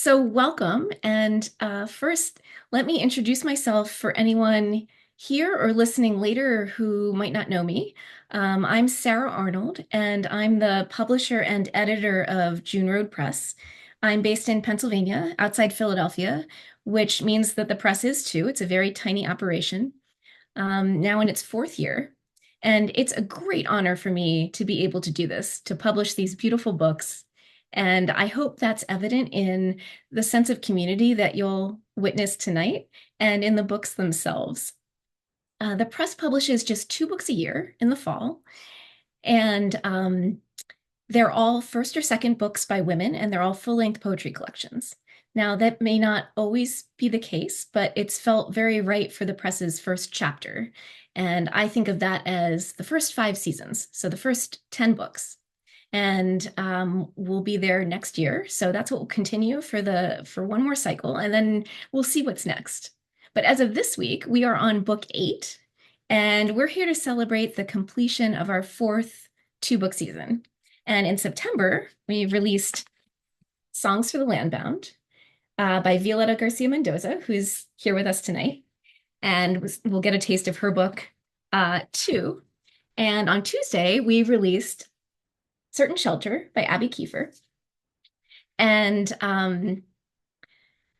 So welcome. And first, let me introduce myself for anyone here or listening later who might not know me. I'm Sara Arnold, and I'm the publisher and editor of June Road Press. I'm based in Pennsylvania, outside Philadelphia, which means that the press is too. It's a very tiny operation, now in its fourth year. And it's a great honor for me to be able to do this, to publish these beautiful books. And I hope that's evident in the sense of community that you'll witness tonight and in the books themselves. The press publishes just 2 books a year in the fall, and they're all first or second books by women, and they're all full-length poetry collections. Now, that may not always be the case, but it's felt very right for the press's first chapter. And I think of that as the first 5 seasons, so the first 10 books. And we'll be there next year. So that's what will continue for one more cycle, and then we'll see what's next. But as of this week, we are on book 8, and we're here to celebrate the completion of our fourth 2-book season. And in September, we released Songs for the Landbound by Violeta Garcia-Mendoza, who's here with us tonight. And we'll get a taste of her book too. And on Tuesday, we released Certain Shelter by Abbie Kiefer. And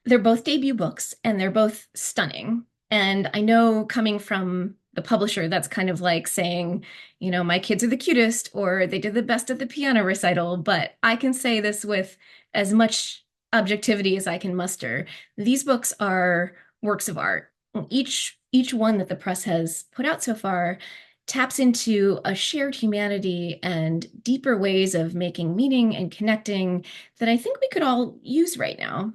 they're both debut books, and they're both stunning. And I know, coming from the publisher, that's kind of like saying, my kids are the cutest, or they did the best at the piano recital, but I can say this with as much objectivity as I can muster. These books are works of art. Each one that the press has put out so far taps into a shared humanity and deeper ways of making meaning and connecting that I think we could all use right now.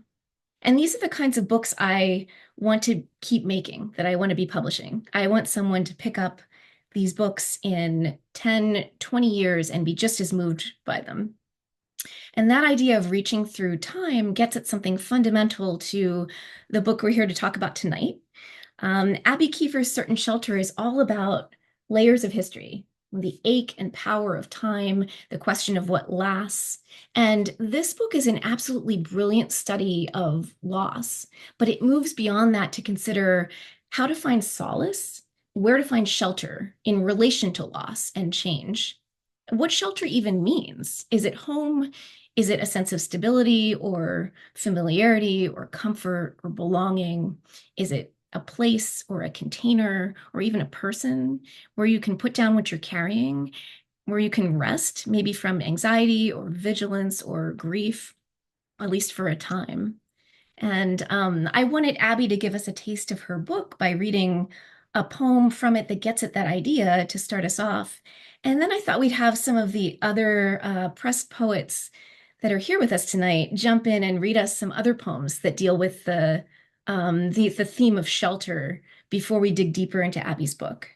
And these are the kinds of books I want to keep making, that I want to be publishing. I want someone to pick up these books in 10, 20 years and be just as moved by them. And that idea of reaching through time gets at something fundamental to the book we're here to talk about tonight. Abbie Kiefer's Certain Shelter is all about layers of history, the ache and power of time, the question of what lasts. And this book is an absolutely brilliant study of loss, but it moves beyond that to consider how to find solace, where to find shelter in relation to loss and change. What shelter even means. Is it home? Is it a sense of stability or familiarity or comfort or belonging? Is it a place or a container or even a person where you can put down what you're carrying, where you can rest, maybe from anxiety or vigilance or grief, at least for a time? And I wanted Abbie to give us a taste of her book by reading a poem from it that gets at that idea to start us off. And then I thought we'd have some of the other press poets that are here with us tonight jump in and read us some other poems that deal with the theme of shelter before we dig deeper into Abbie's book.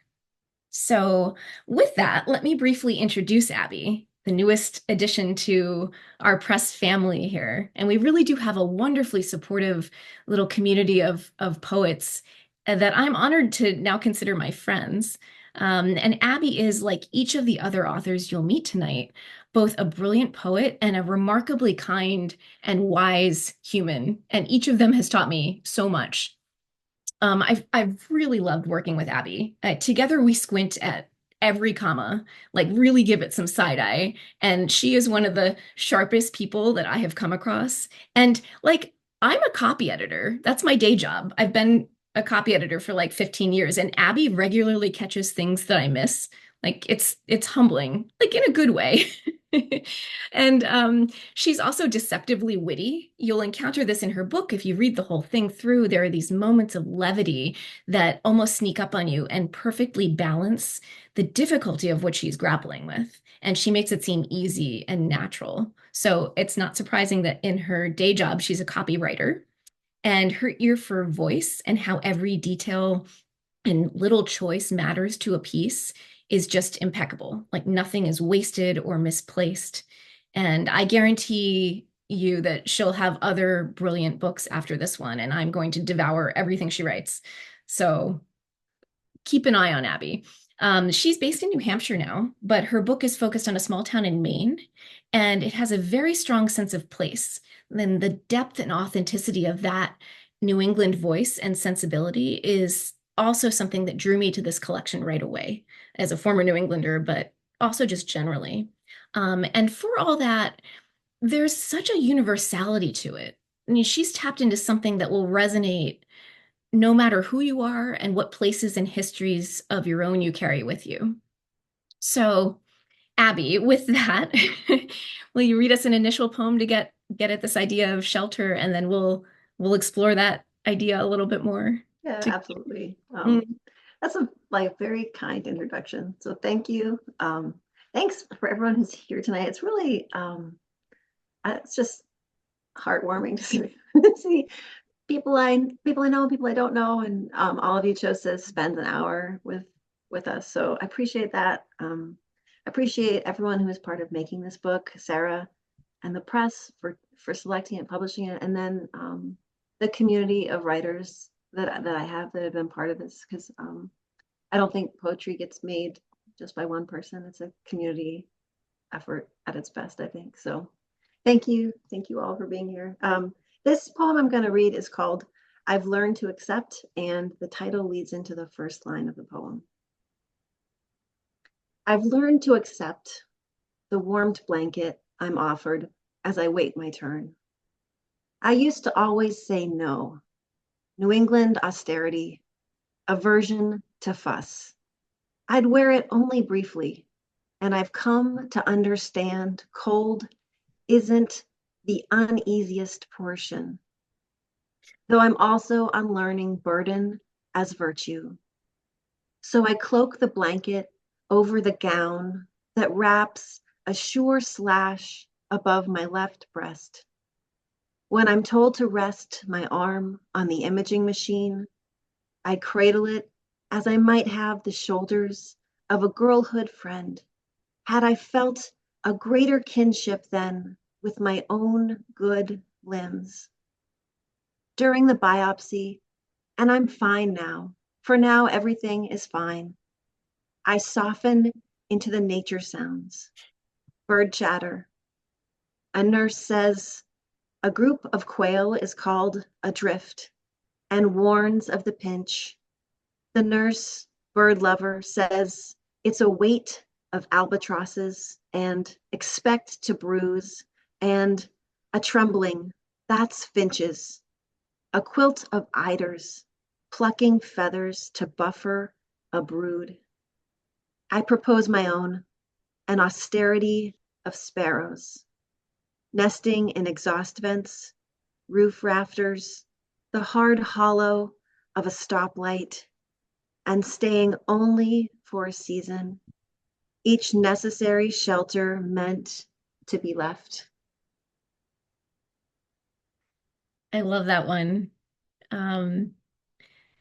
So with that, let me briefly introduce Abbie, the newest addition to our press family here. And we really do have a wonderfully supportive little community of poets that I'm honored to now consider my friends. And Abbie is, like each of the other authors you'll meet tonight, both a brilliant poet and a remarkably kind and wise human. And each of them has taught me so much. I've really loved working with Abbie. Together we squint at every comma, like really give it some side eye. And she is one of the sharpest people that I have come across. And like, I'm a copy editor. That's my day job. I've been a copy editor for like 15 years, and Abbie regularly catches things that I miss. Like, it's humbling, like in a good way. And she's also deceptively witty. You'll encounter this in her book if you read the whole thing through. There are these moments of levity that almost sneak up on you and perfectly balance the difficulty of what she's grappling with. And she makes it seem easy and natural. So it's not surprising that in her day job, she's a copywriter. And her ear for voice and how every detail and little choice matters to a piece is just impeccable. Like, nothing is wasted or misplaced. And I guarantee you that she'll have other brilliant books after this one, and I'm going to devour everything she writes. So keep an eye on Abbie. She's based in New Hampshire now, but her book is focused on a small town in Maine, and it has a very strong sense of place. And the depth and authenticity of that New England voice and sensibility is also something that drew me to this collection right away as a former New Englander, but also just generally. And for all that, there's such a universality to it. I mean, she's tapped into something that will resonate no matter who you are and what places and histories of your own you carry with you. So, Abbie, with that, will you read us an initial poem to get at this idea of shelter, and then we'll explore that idea a little bit more. Yeah, To, absolutely. mm, That's a like very kind introduction. So thank you. Thanks for everyone who's here tonight. It's really it's just heartwarming to see, see people I know, people I don't know, and all of you chose to spend an hour with us. So I appreciate that. I appreciate everyone who is part of making this book, Sarah and the press for selecting and publishing it, and then the community of writers that I have that have been part of this, because I don't think poetry gets made just by one person. It's a community effort at its best, I think. So thank you all for being here. This poem I'm going to read is called "I've Learned to Accept," and the title leads into the first line of the poem. I've learned to accept the warmed blanket I'm offered as I wait my turn. I used to always say no. New England austerity, aversion to fuss. I'd wear it only briefly, and I've come to understand cold isn't the uneasiest portion, though I'm also unlearning burden as virtue. So I cloak the blanket over the gown that wraps a sure slash above my left breast. When I'm told to rest my arm on the imaging machine, I cradle it as I might have the shoulders of a girlhood friend, had I felt a greater kinship then with my own good limbs. During the biopsy, and I'm fine now, for now everything is fine, I soften into the nature sounds, bird chatter. A nurse says a group of quail is called a drift and warns of the pinch. The nurse, bird lover, says it's a weight of albatrosses and expect to bruise, and a trembling, that's finches, a quilt of eiders, plucking feathers to buffer a brood. I propose my own, an austerity of sparrows, nesting in exhaust vents, roof rafters, the hard hollow of a stoplight, and staying only for a season, each necessary shelter meant to be left. I love that one. And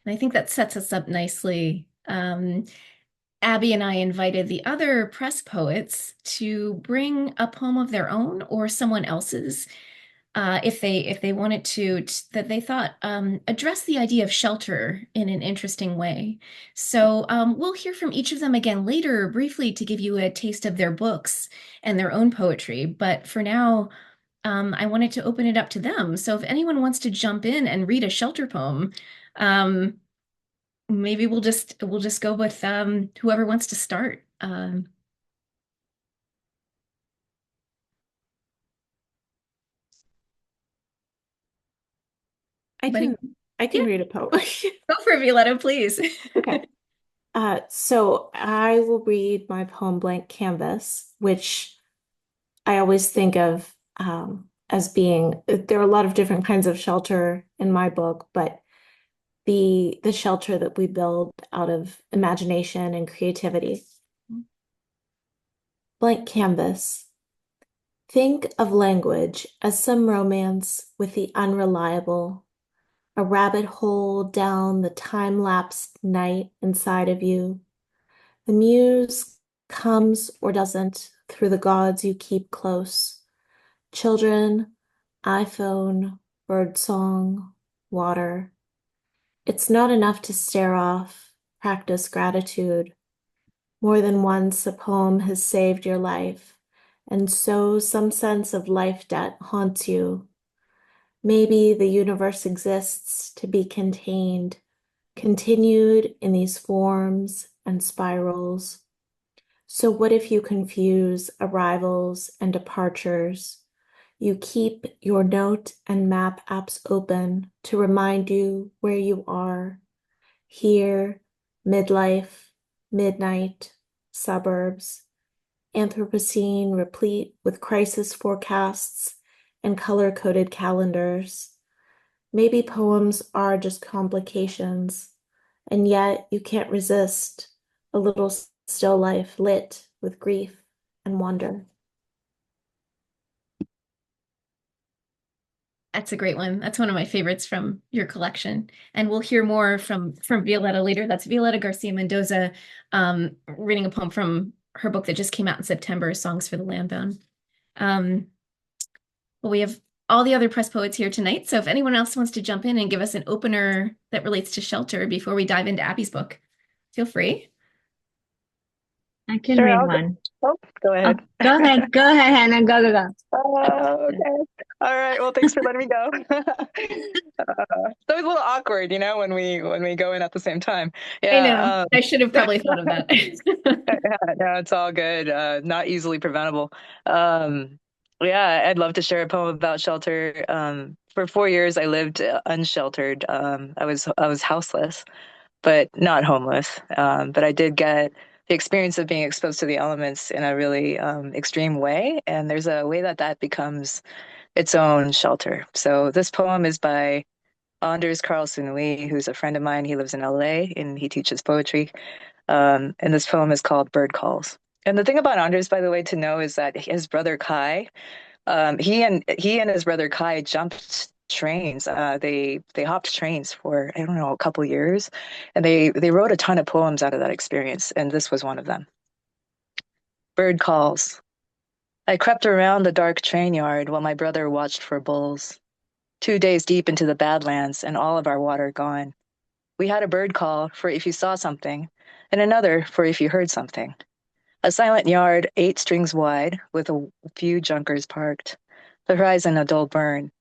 I think that sets us up nicely. Abbie and I invited the other press poets to bring a poem of their own or someone else's, if they wanted to, that they thought address the idea of shelter in an interesting way. So we'll hear from each of them again later, briefly, to give you a taste of their books and their own poetry. But for now, I wanted to open it up to them. So if anyone wants to jump in and read a shelter poem, um, maybe we'll just go with whoever wants to start. I But can I yeah, can read a poem. go for it, Violeta, please. Okay. So I will read my poem Blank Canvas, which I always think of as being there are a lot of different kinds of shelter in my book, but the shelter that we build out of imagination and creativity. Blank canvas. Think of language as some romance with the unreliable, a rabbit hole down the time-lapsed night inside of you. The muse comes or doesn't through the gods you keep close. Children, iPhone, birdsong, water. It's not enough to stare off, practice gratitude. More than once, a poem has saved your life, and so some sense of life debt haunts you. Maybe the universe exists to be contained, continued in these forms and spirals. So, what if you confuse arrivals and departures? You keep your note and map apps open to remind you where you are here, midlife, midnight, suburbs, Anthropocene replete with crisis forecasts and color coded calendars. Maybe poems are just complications, and yet you can't resist a little still life lit with grief and wonder. That's a great one. That's one of my favorites from your collection. And we'll hear more from Violeta later. That's Violeta Garcia-Mendoza reading a poem from her book that just came out in September, Songs for the Landbound. Well, we have all the other press poets here tonight. So if anyone else wants to jump in and give us an opener that relates to shelter before we dive into Abbie's book, feel free. I can Sure, read I'll go. one. Oh, go Oh, ahead. go ahead. Go ahead, Hannah. Go, go, go. Okay. All right. Well, thanks for letting me go. So it's a little awkward, when we go in at the same time. I know. Yeah. I should have probably thought of that. No, it's all good. Not easily preventable. Um, yeah, I'd love to share a poem about shelter. For 4 years, I lived unsheltered. I was houseless, but not homeless. But I did get the experience of being exposed to the elements in a really extreme way. And there's a way that that becomes its own shelter. So this poem is by Anders Carlson Lee, who's a friend of mine. He lives in LA and he teaches poetry. And this poem is called Bird Calls. And the thing about Anders, by the way, to know is that his brother Kai, he and his brother Kai jumped trains. They hopped trains for I don't know a couple years, and they wrote a ton of poems out of that experience. And this was one of them. Bird calls. I crept around the dark train yard while my brother watched for bulls. 2 days deep into the Badlands and all of our water gone. We had a bird call for if you saw something, and another for if you heard something. A silent yard 8 strings wide with a few junkers parked. The horizon a dull burn.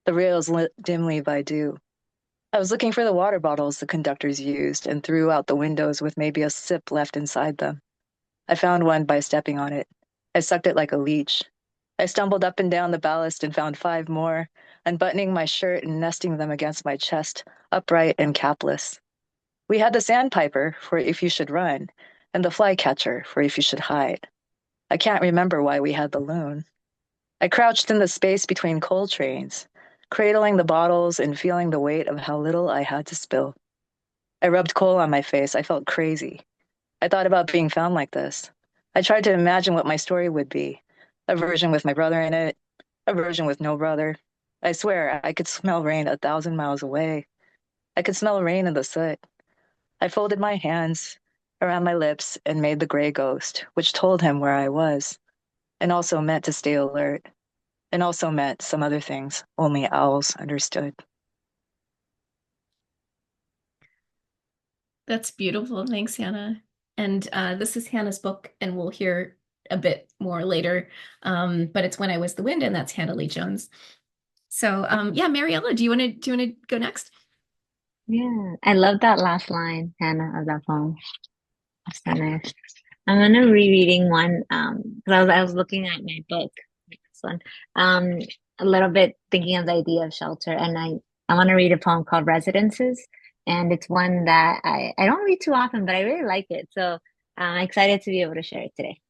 The rails lit dimly by dew. I was looking for the water bottles the conductors used and threw out the windows with maybe a sip left inside them. I found one by stepping on it. I sucked it like a leech. I stumbled up and down the ballast and found 5 more, unbuttoning my shirt and nesting them against my chest, upright and capless. We had the sandpiper for if you should run, and the flycatcher for if you should hide. I can't remember why we had the loon. I crouched in the space between coal trains, cradling the bottles and feeling the weight of how little I had to spill. I rubbed coal on my face. I felt crazy. I thought about being found like this. I tried to imagine what my story would be. A version with my brother in it, a version with no brother. I swear, I could smell rain 1,000 miles away. I could smell rain in the soot. I folded my hands around my lips and made the gray ghost, which told him where I was, and also meant to stay alert, and also meant some other things only owls understood. That's beautiful. Thanks, Hannah. And this is Hannah's book, and we'll hear a bit more later. But it's When I Was the Wind, and that's Hannah Lee Jones. So yeah, Mariella, do you want to go next? Yeah, I love that last line, Hannah, of that poem. That's so nice. I'm gonna rereading one because I was looking at my book, this one, um, a little bit thinking of the idea of shelter, and I want to read a poem called Residences, and it's one that I don't read too often, but I really like it, so I'm excited to be able to share it today.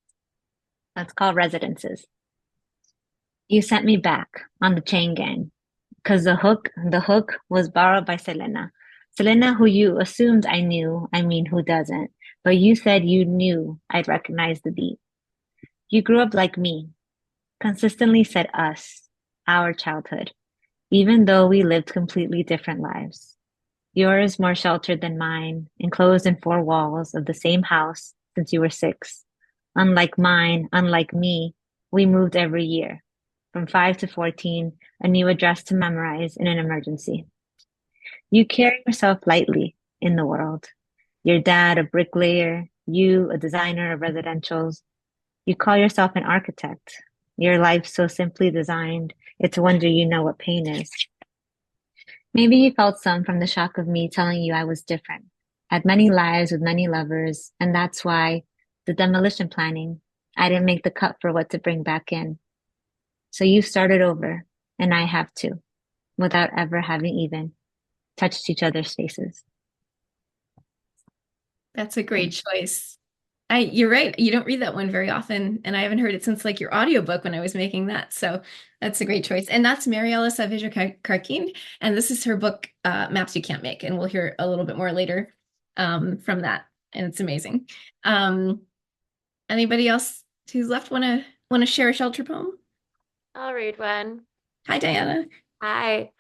It's called Residences. You sent me back on the chain gang because the hook was borrowed by Selena. Selena, who you assumed I knew, I mean, who doesn't? But you said you knew I'd recognize the beat. You grew up like me, consistently said us, our childhood, even though we lived completely different lives. Yours more sheltered than mine, enclosed in 4 walls of the same house since you were 6. Unlike mine, unlike me, we moved every year. From 5 to 14, a new address to memorize in an emergency. You carry yourself lightly in the world. Your dad, a bricklayer, You, a designer of residentials. You call yourself an architect. Your life so simply designed, it's a wonder you know what pain is. Maybe you felt some from the shock of me telling you I was different, had many lives with many lovers, and that's why the demolition planning, I didn't make the cut for what to bring back in. So you started over, and I have too, without ever having even touched each other's faces. That's a great choice. You're right. You don't read that one very often, and I haven't heard it since like your audiobook when I was making that. So that's a great choice. And that's Mariella Saavedra Carquin, and this is her book, Maps You Can't Make, and we'll hear a little bit more later from that. And it's amazing. Um, Anybody else who's left want to share a shelter poem? I'll read one. Hi, Diana. Hi.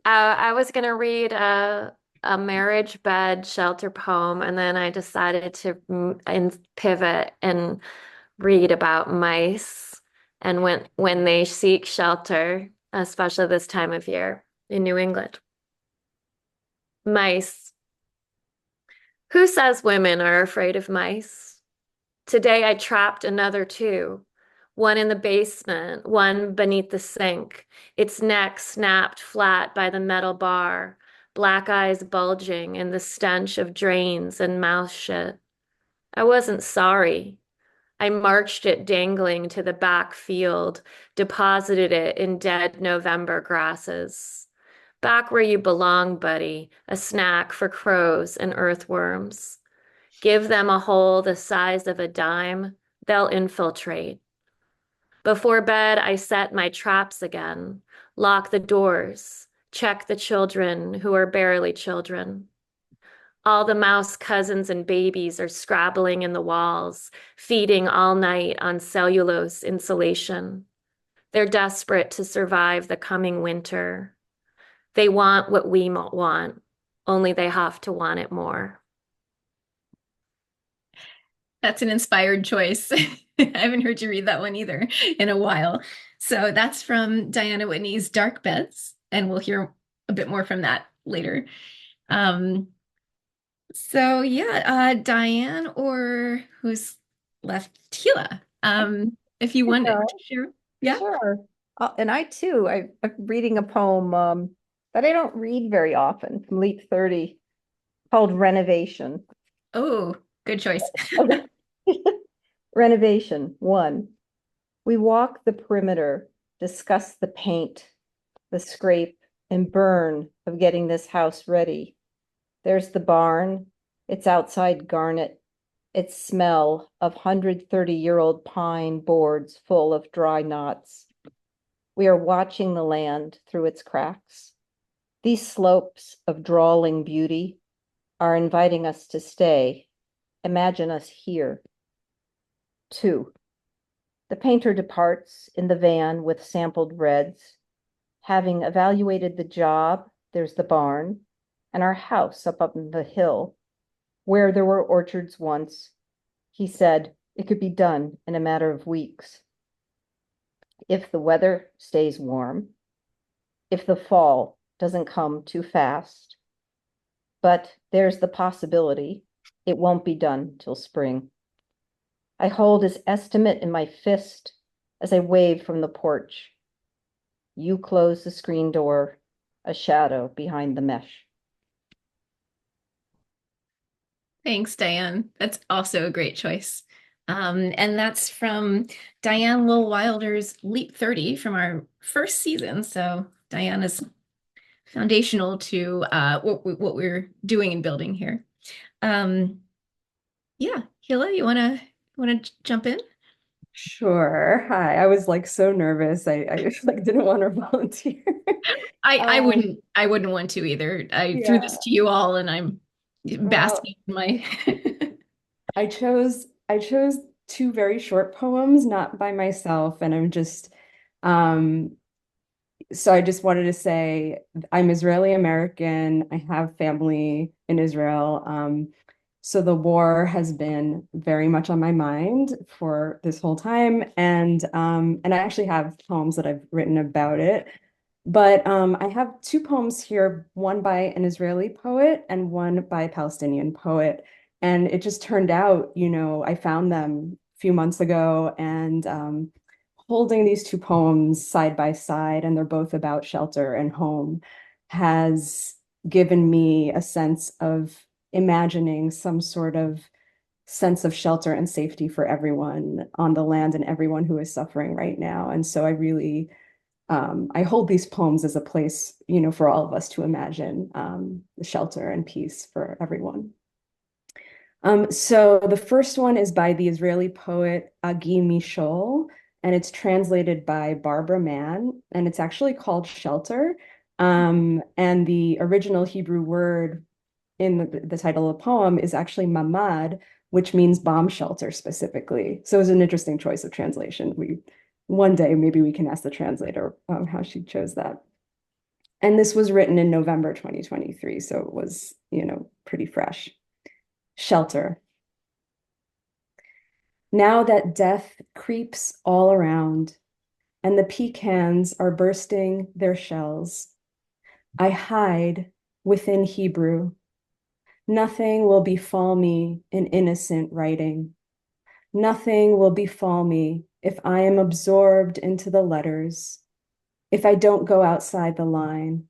I was gonna read a marriage bed shelter poem, and then I decided to and pivot and read about mice and when they seek shelter, especially this time of year in New England. Mice. Who says women are afraid of mice? Today I trapped another two. One in the basement, one beneath the sink, its neck snapped flat by the metal bar, black eyes bulging in the stench of drains and mouse shit. I wasn't sorry. I marched it dangling to the back field, deposited it in dead November grasses. Back where you belong, buddy, a snack for crows and earthworms. Give them a hole the size of a dime, they'll infiltrate. Before bed, I set my traps again, lock the doors, check the children who are barely children. All the mouse cousins and babies are scrabbling in the walls, feeding all night on cellulose insulation. They're desperate to survive the coming winter. They want what we want, only they have to want it more. That's an inspired choice. I haven't heard you read that one either in a while. So that's from Diana Whitney's Dark Beds, and we'll hear a bit more from that later. Um, so yeah, Diane or who's left? Hila. If you want to share. Yeah. Sure. And I too, I'm reading a poem that I don't read very often from Leap 30 called Renovation. Oh, good choice. Okay. Renovation 1. We walk the perimeter, discuss the paint, the scrape and burn of getting this house ready. There's the barn, its outside garnet, its smell of 130-year-old pine boards full of dry knots. We are watching the land through its cracks. These slopes of drawling beauty are inviting us to stay. Imagine us here. 2. The painter departs in the van with sampled reds. Having evaluated the job, there's the barn and our house up on the hill where there were orchards once. He said it could be done in a matter of weeks. If the weather stays warm, if the fall doesn't come too fast, but there's the possibility it won't be done till spring. I hold his estimate in my fist as I wave from the porch. You close the screen door, a shadow behind the mesh. Thanks, Diane. That's also a great choice. And that's from Diane Lowell Wilder's Leap 30 from our first season. So Diane is foundational to what we're doing and building here. Yeah, Hila, you wanna jump in? Sure. Hi. I was like so nervous. I like didn't want to volunteer. I Um, wouldn't want to either. I threw this yeah. to you all, and I'm Well, basking in my. I chose two very short poems, not by myself, and I'm just um so I just wanted to say I'm Israeli American. I have family in Israel. So the war has been very much on my mind for this whole time, and I actually have poems that I've written about it. But I have two poems here, one by an Israeli poet and one by a Palestinian poet. And it just turned out, I found them a few months ago, and holding these two poems side by side, and they're both about shelter and home, has given me a sense of imagining some sort of sense of shelter and safety for everyone on the land and everyone who is suffering right now. And so I really, I hold these poems as a place, for all of us to imagine the shelter and peace for everyone. So the first one is by the Israeli poet Agi Mishol, and it's translated by Barbara Mann, and it's actually called Shelter. And the original Hebrew word in the title of the poem is actually mamad, which means bomb shelter specifically. So it was an interesting choice of translation. One day maybe we can ask the translator how she chose that. And this was written in November 2023, so it was, pretty fresh. Shelter. Now that death creeps all around and the pecans are bursting their shells, I hide within Hebrew. Nothing will befall me in innocent writing. Nothing will befall me if I am absorbed into the letters, if I don't go outside the line,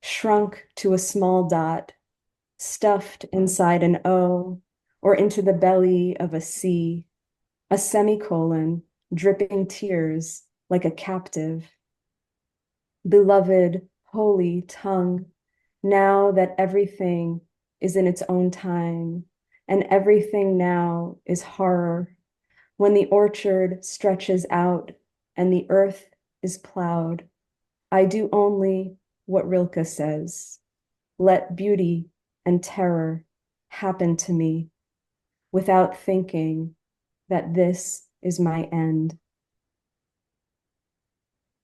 shrunk to a small dot, stuffed inside an O, or into the belly of a C, a semicolon, dripping tears like a captive. Beloved, holy tongue, now that everything is in its own time, and everything now is horror, when the orchard stretches out and the earth is plowed, I do only what Rilke says, let beauty and terror happen to me without thinking that this is my end.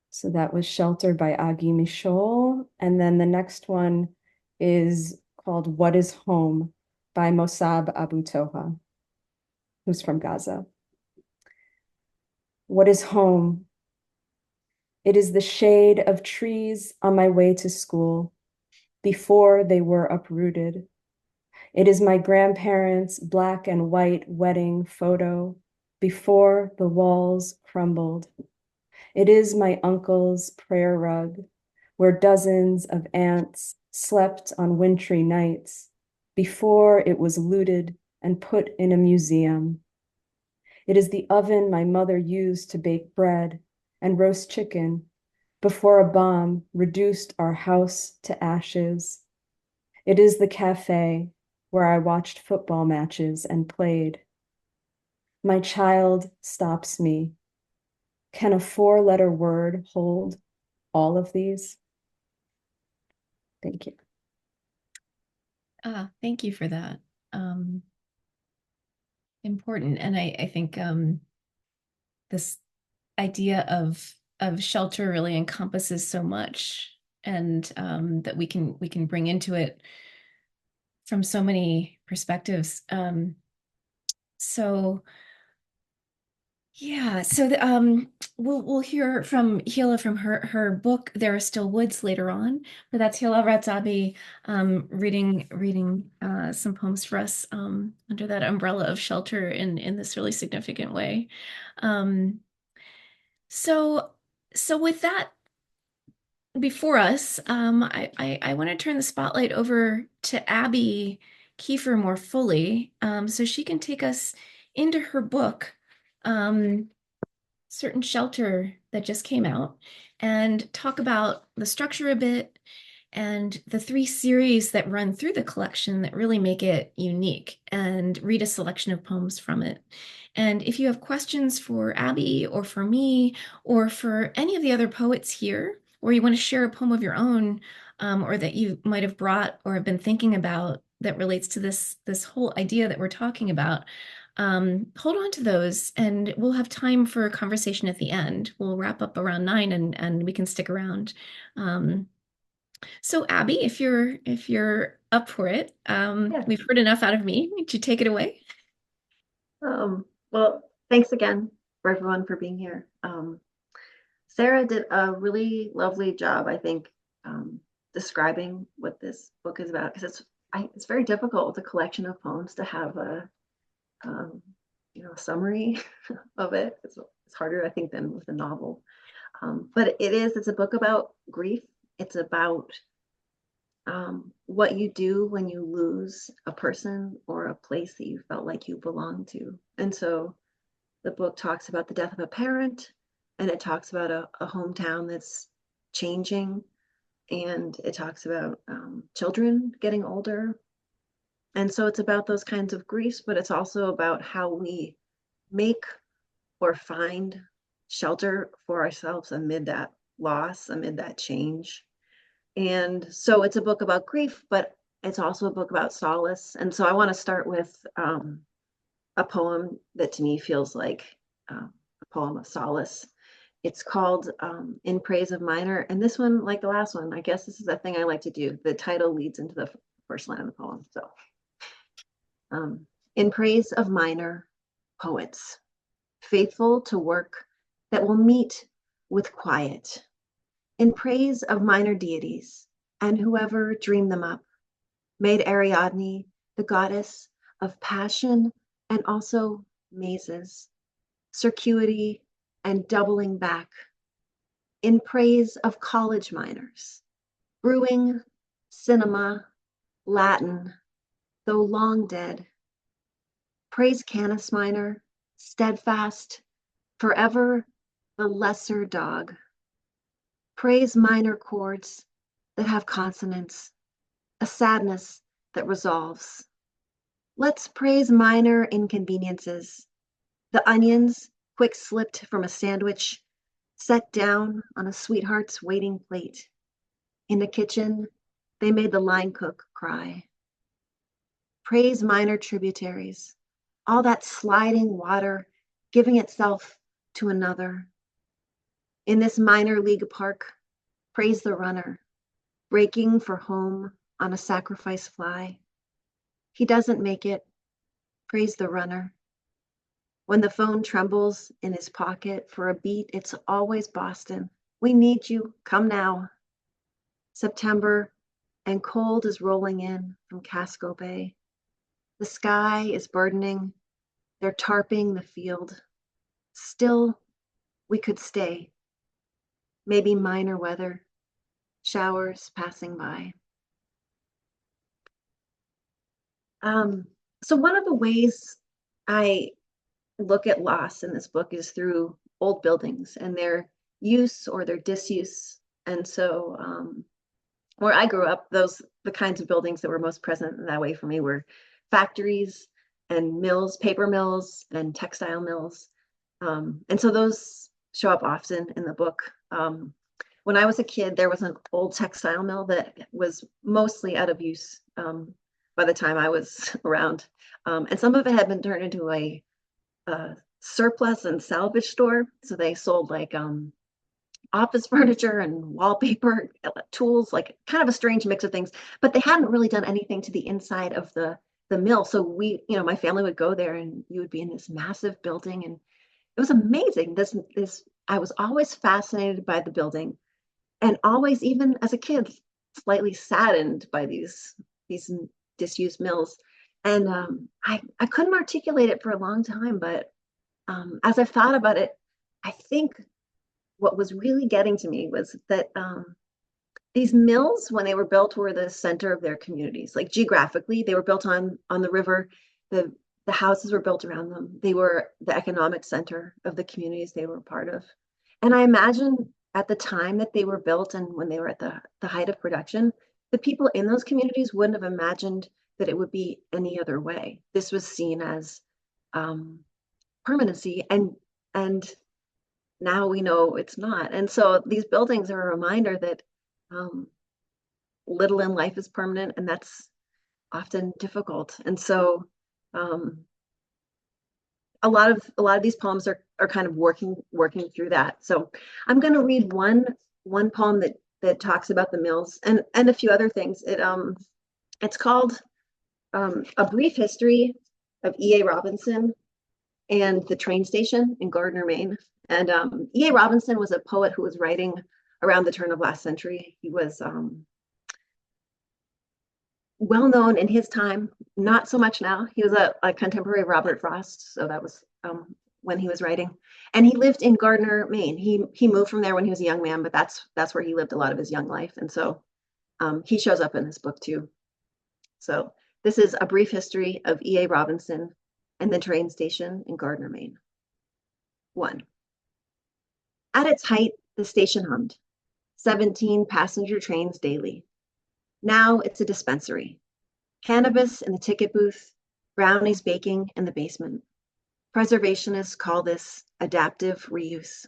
So that was Shelter by Agi Mishol. And then the next one is called What is Home by Mossab Abu Toha, who's from Gaza. What is home? It is the shade of trees on my way to school before they were uprooted. It is my grandparents' black and white wedding photo before the walls crumbled. It is my uncle's prayer rug where dozens of ants slept on wintry nights before it was looted and put in a museum. It is the oven my mother used to bake bread and roast chicken before a bomb reduced our house to ashes. It is the cafe where I watched football matches and played. My child stops me. Can a four-letter word hold all of these? Thank you. Thank you for that. Important. And I think this idea of shelter really encompasses so much, and that we can bring into it from so many perspectives. So yeah, so we'll hear from Hila from her book There Are Still Woods later on, but that's Hila Ratzabi reading some poems for us under that umbrella of shelter in this really significant way. So with that before us, I want to turn the spotlight over to Abbie Kiefer more fully, so she can take us into her book, Certain Shelter, that just came out, and talk about the structure a bit and the three series that run through the collection that really make it unique, and read a selection of poems from it. And if you have questions for Abbie or for me or for any of the other poets here, or you want to share a poem of your own, or that you might have brought or have been thinking about that relates to this whole idea that we're talking about, hold on to those, and we'll have time for a conversation at the end. We'll wrap up around 9, and we can stick around. So Abbie, if you're up for it, Yeah. we've heard enough out of me. Would you take it away? Well, thanks again for everyone for being here. Sarah did a really lovely job, I think, describing what this book is about, because it's very difficult with a collection of poems to have a summary of it. It's harder, I think, than with a novel. But it's a book about grief. It's about what you do when you lose a person or a place that you felt like you belonged to. And so the book talks about the death of a parent, and it talks about a hometown that's changing, and it talks about children getting older. And so it's about those kinds of griefs, but it's also about how we make or find shelter for ourselves amid that loss, amid that change. And so it's a book about grief, but it's also a book about solace. And so I want to start with a poem that to me feels like a poem of solace. It's called In Praise of Minor. And this one, like the last one, I guess this is a thing I like to do. The title leads into the first line of the poem. So in praise of minor poets, faithful to work that will meet with quiet, in praise of minor deities and whoever dreamed them up, made Ariadne the goddess of passion and also mazes, circuity and doubling back, in praise of college minors, brewing, cinema, Latin, though long dead. Praise Canis Minor, steadfast, forever the lesser dog. Praise minor chords that have consonants, a sadness that resolves. Let's praise minor inconveniences, the onions quick slipped from a sandwich, set down on a sweetheart's waiting plate. In the kitchen, they made the line cook cry. Praise minor tributaries, all that sliding water giving itself to another. In this minor league park, praise the runner, breaking for home on a sacrifice fly. He doesn't make it, praise the runner. When the phone trembles in his pocket for a beat, it's always Boston. We need you, come now. September, and cold is rolling in from Casco Bay. The sky is burdening, they're tarping the field. Still, we could stay. Maybe minor weather, showers passing by. So one of the ways I look at loss in this book is through old buildings and their use or their disuse. And so where I grew up, the kinds of buildings that were most present in that way for me were factories and mills, paper mills and textile mills. And so those show up often in the book. When I was a kid, there was an old textile mill that was mostly out of use by the time I was around. And some of it had been turned into a surplus and salvage store. So they sold like office furniture and wallpaper, tools, like kind of a strange mix of things, but they hadn't really done anything to the inside of the mill. So we, my family would go there and you would be in this massive building, and it was amazing. I was always fascinated by the building, and always, even as a kid, slightly saddened by these disused mills. And I couldn't articulate it for a long time, but as I've thought about it, I think what was really getting to me was that these mills, when they were built, were the center of their communities. Like geographically, they were built on the river. The houses were built around them. They were the economic center of the communities they were part of. And I imagine at the time that they were built and when they were at the height of production, the people in those communities wouldn't have imagined that it would be any other way. This was seen as permanency, and now we know it's not. And so these buildings are a reminder that little in life is permanent, and that's often difficult. And so a lot of these poems are kind of working through that. So I'm going to read one poem that talks about the mills and a few other things. It's called A Brief History of E.A. Robinson and the Train Station in Gardner, Maine. And E.A. Robinson was a poet who was writing around the turn of last century. He was well known in his time, not so much now. He was a contemporary of Robert Frost, so that was when he was writing. And he lived in Gardner, Maine. He moved from there when he was a young man, but that's where he lived a lot of his young life. And so he shows up in this book too. So this is a brief history of E.A. Robinson and the train station in Gardner, Maine. 1. At its height, the station hummed, 17 passenger trains daily. Now it's a dispensary. Cannabis in the ticket booth, brownies baking in the basement. Preservationists call this adaptive reuse.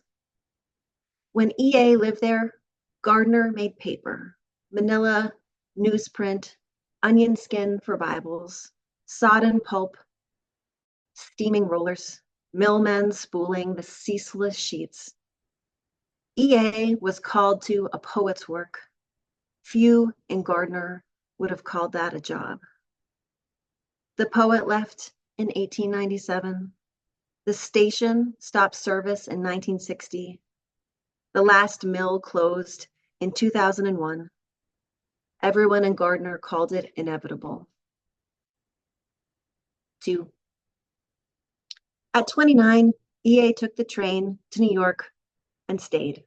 When EA lived there, Gardner made paper, manila, newsprint, onion skin for Bibles, sodden pulp, steaming rollers, millmen spooling the ceaseless sheets. EA was called to a poet's work. Few in Gardner would have called that a job. The poet left in 1897. The station stopped service in 1960. The last mill closed in 2001. Everyone in Gardner called it inevitable. 2. At 29, EA took the train to New York and stayed.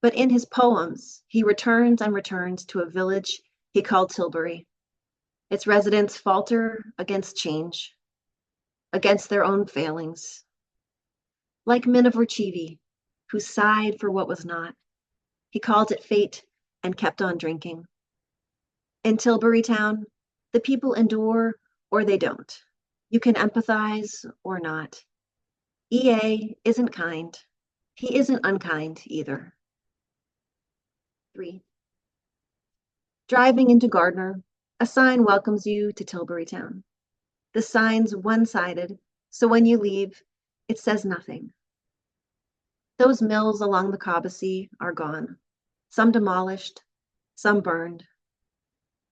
But in his poems, he returns and returns to a village he called Tilbury. Its residents falter against change, against their own failings. Like Miniver Cheevy, who sighed for what was not, he called it fate and kept on drinking. In Tilbury Town, the people endure or they don't. You can empathize or not. EA isn't kind. He isn't unkind either. 3. Driving into Gardner, a sign welcomes you to Tilbury Town. The sign's one-sided, so when you leave, it says nothing. Those mills along the Cobbessy are gone, some demolished, some burned.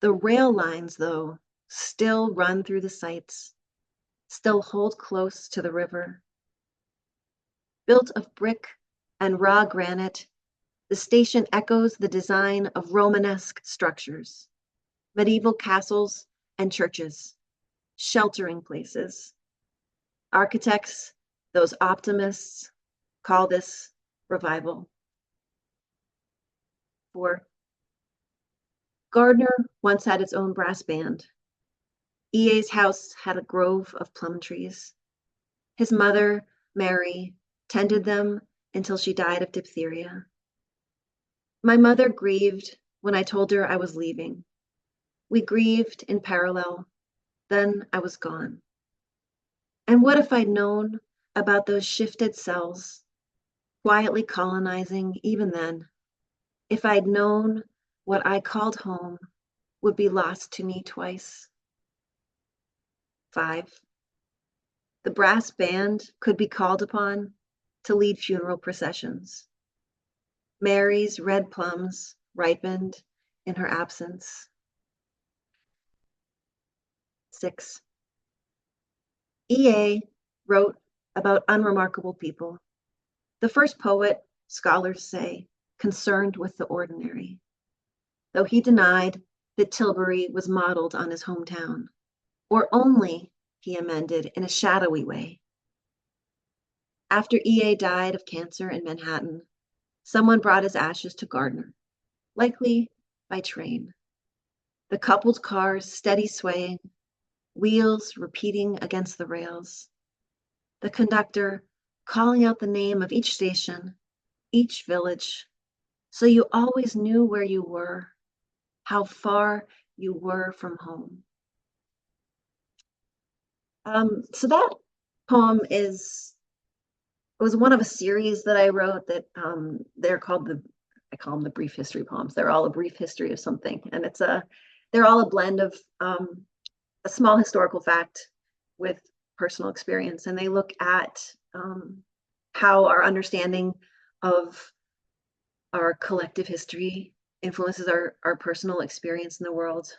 The rail lines, though, still run through the sites, still hold close to the river. Built of brick and raw granite, the station echoes the design of Romanesque structures, medieval castles and churches, sheltering places. Architects, those optimists, call this revival. 4. Gardner once had its own brass band. EA's house had a grove of plum trees. His mother, Mary, tended them until she died of diphtheria. My mother grieved when I told her I was leaving. We grieved in parallel. Then I was gone. And what if I'd known about those shifted cells, quietly colonizing even then? If I'd known what I called home would be lost to me twice. 5. The brass band could be called upon to lead funeral processions. Mary's red plums ripened in her absence. 6. EA wrote about unremarkable people. The first poet, scholars say, concerned with the ordinary, though he denied that Tilbury was modeled on his hometown, or only, he amended, in a shadowy way. After EA died of cancer in Manhattan, someone brought his ashes to Gardner, likely by train. The coupled cars steady swaying, wheels repeating against the rails. The conductor calling out the name of each station, each village, so you always knew where you were, how far you were from home. So that poem was one of a series that I wrote that they're called I call them the brief history poems. They're all a brief history of something, and they're all a blend of a small historical fact with personal experience, and they look at how our understanding of our collective history influences our personal experience in the world.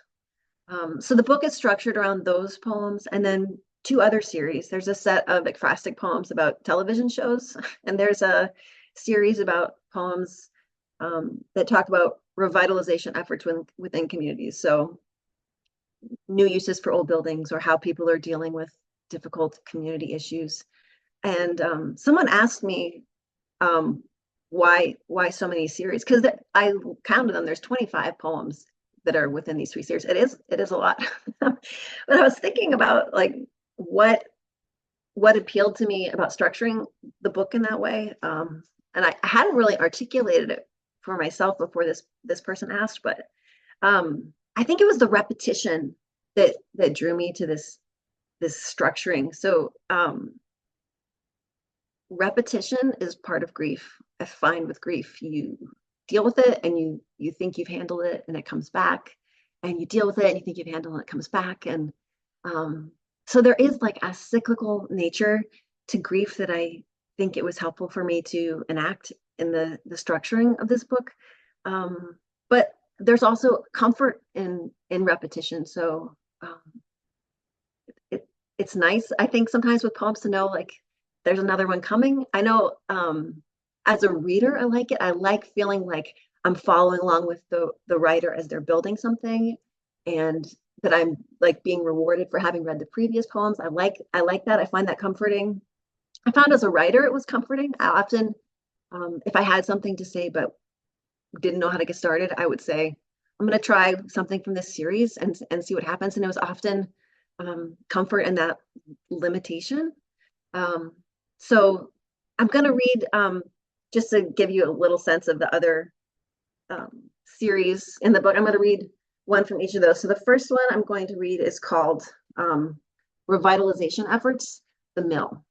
So the book is structured around those poems, and then 2 other series. There's a set of ekphrastic poems about television shows, and there's a series about poems that talk about revitalization efforts within communities. So new uses for old buildings or how people are dealing with difficult community issues. And someone asked me why so many series, because I counted them. There's 25 poems that are within these 3 series. It is a lot. But I was thinking about like what appealed to me about structuring the book in that way. And I hadn't really articulated it for myself before this person asked, but I think it was the repetition that drew me to this structuring. So repetition is part of grief. I find with grief, you deal with it and you think you've handled it and it comes back, and you deal with it and you think you've handled it and it comes back. And so there is like a cyclical nature to grief that I think it was helpful for me to enact in the structuring of this book. But there's also comfort in repetition. So it's nice, I think, sometimes with poems to know like there's another one coming. I know as a reader, I like it. I like feeling like I'm following along with the writer as they're building something, and that I'm like being rewarded for having read the previous poems. I like that. I find that comforting. I found as a writer it was comforting. I often, if I had something to say but didn't know how to get started, I would say, I'm going to try something from this series and see what happens. And it was often comfort in that limitation. So I'm going to read, just to give you a little sense of the other series in the book, I'm going to read one from each of those. So the first one I'm going to read is called Revitalization Efforts, The Mill.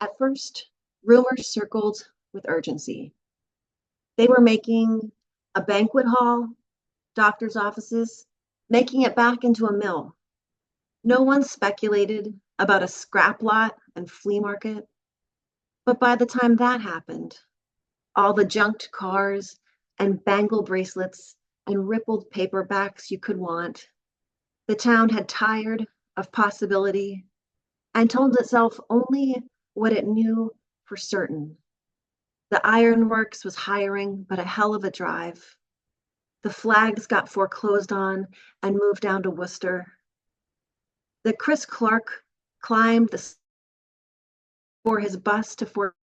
At first, rumors circled with urgency. They were making a banquet hall, doctor's offices, making it back into a mill. No one speculated about a scrap lot and flea market. But by the time that happened, all the junked cars and bangle bracelets and rippled paperbacks you could want, the town had tired of possibility and told itself only what it knew for certain. The ironworks was hiring, but a hell of a drive. The flags got foreclosed on and moved down to Worcester. The Chris Clark climbed for his bus to Fort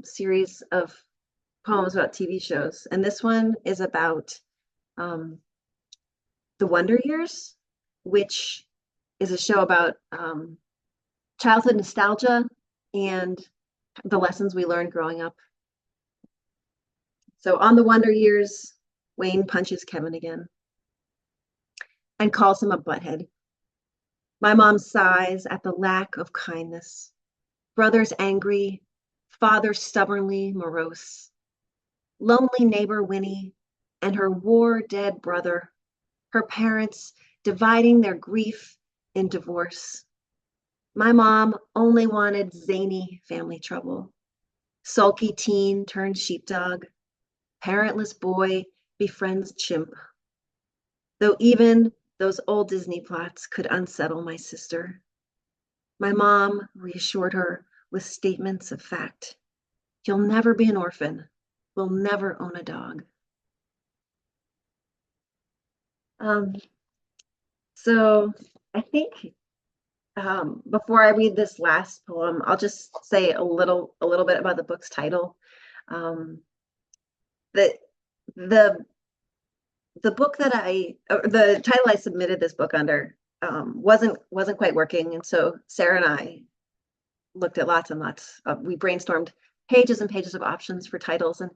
series of poems about TV shows. And this one is about The Wonder Years, which is a show about childhood nostalgia and the lessons we learned growing up. So on The Wonder Years, Wayne punches Kevin again and calls him a butthead. My mom sighs at the lack of kindness. Brother's angry, father stubbornly morose. Lonely neighbor Winnie and her war-dead brother, her parents dividing their grief in divorce. My mom only wanted zany family trouble. Sulky teen turned sheepdog. Parentless boy befriends chimp. Though even those old Disney plots could unsettle my sister. My mom reassured her with statements of fact. You'll never be an orphan. We'll never own a dog. So I think before I read this last poem, I'll just say a little bit about the book's title. The book that the title I submitted this book under wasn't quite working, and so Sara and I looked at lots and lots. We brainstormed pages and pages of options for titles, and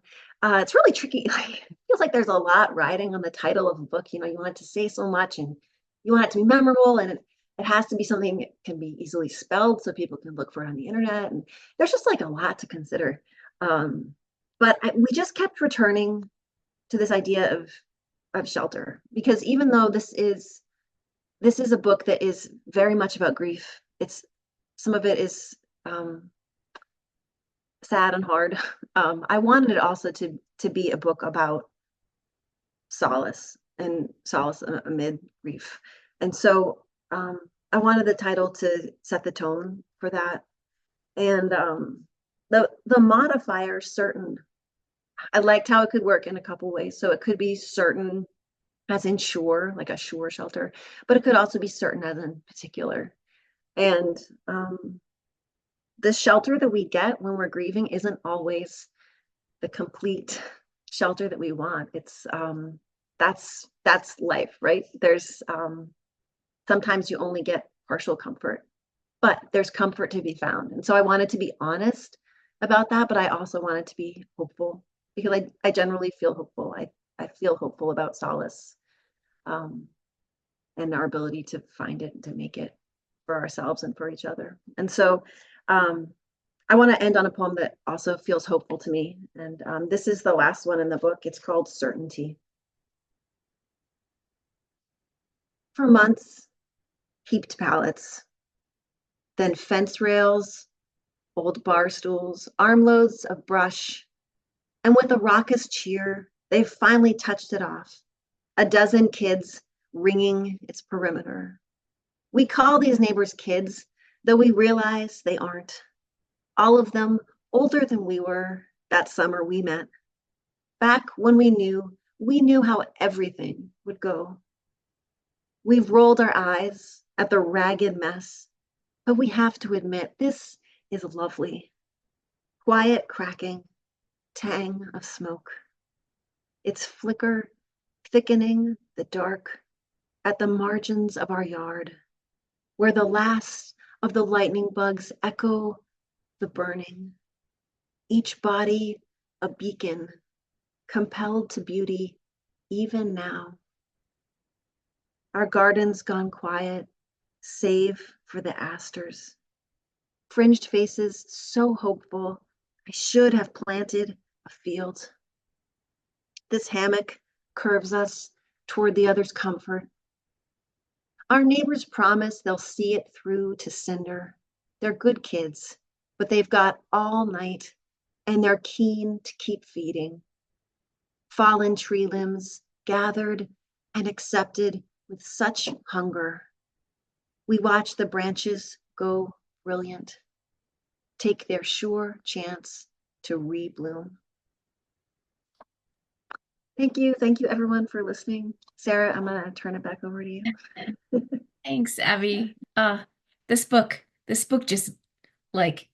it's really tricky. Like, it feels like there's a lot riding on the title of a book. You know, you want it to say so much, and you want it to be memorable, and it has to be something that can be easily spelled so people can look for it on the internet. And there's just like a lot to consider. But we just kept returning to this idea of shelter, because even though this is a book that is very much about grief, some of it is sad and hard. I wanted it also to be a book about solace and solace amid grief. And so I wanted the title to set the tone for that. And the modifier certain, I liked how it could work in a couple ways. So it could be certain as in sure, like a sure shelter, but it could also be certain as in particular. And the shelter that we get when we're grieving isn't always the complete shelter that we want. It's that's life, right? There's sometimes you only get partial comfort, but there's comfort to be found. And so I wanted to be honest about that, but I also wanted to be hopeful because I generally feel hopeful. I feel hopeful about solace and our ability to find it and to make it for ourselves and for each other. And so I want to end on a poem that also feels hopeful to me. And this is the last one in the book. It's called Certainty. For months, heaped pallets, then fence rails, old bar stools, armloads of brush, and with a raucous cheer, they've finally touched it off. A dozen kids ringing its perimeter. We call these neighbors kids, though we realize they aren't. All of them older than we were that summer we met. Back when we knew how everything would go. We've rolled our eyes at the ragged mess, but we have to admit this is lovely. Quiet cracking, tang of smoke. Its flicker thickening the dark at the margins of our yard, where the last of the lightning bugs echo the burning. Each body a beacon, compelled to beauty even now. Our garden's gone quiet, save for the asters. Fringed faces so hopeful, I should have planted a field. This hammock curves us toward the other's comfort. Our neighbors promise they'll see it through to cinder. They're good kids, but they've got all night and they're keen to keep feeding. Fallen tree limbs gathered and accepted with such hunger. We watch the branches go brilliant, take their sure chance to rebloom. Thank you everyone for listening. Sarah, I'm gonna turn it back over to you. Thanks, Abbie. This book just like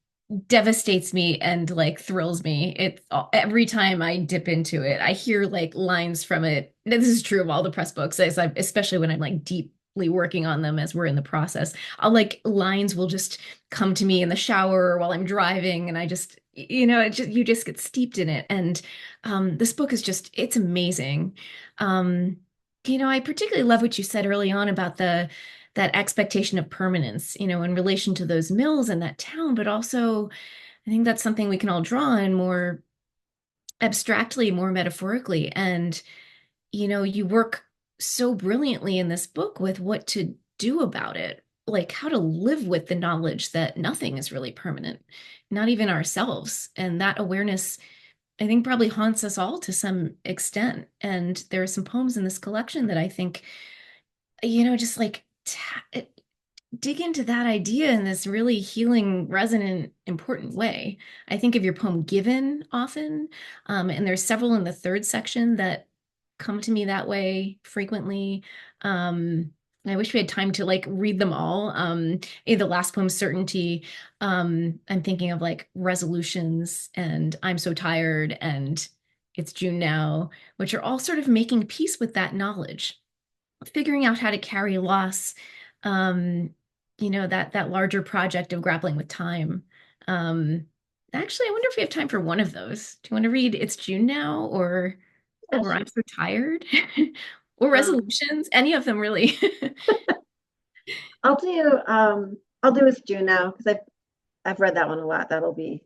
devastates me and like thrills me. It's every time I dip into it, I hear like lines from it. This is true of all the press books, especially when I'm like deeply working on them as we're in the process. I'll like lines will just come to me in the shower or while I'm driving, and I just you just get steeped in it. And this book is it's amazing. I particularly love what you said early on about that expectation of permanence, in relation to those mills and that town, but also I think that's something we can all draw on more abstractly, more metaphorically. And, you work so brilliantly in this book with what to do about it, like how to live with the knowledge that nothing is really permanent, not even ourselves. And that awareness, I think, probably haunts us all to some extent. And there are some poems in this collection that I think, just like dig into that idea in this really healing, resonant, important way. I think of your poem Given often, and there's several in the third section that come to me that way frequently. I wish we had time to like read them all. In the last poem, Certainty, I'm thinking of like resolutions and I'm so tired and it's June now, which are all sort of making peace with that knowledge, figuring out how to carry loss, that larger project of grappling with time. Actually, I wonder if we have time for one of those. Do you want to read It's June Now or I'm So Tired? Or resolutions? Any of them really. I'll do It's June Now because I've read that one a lot. That'll be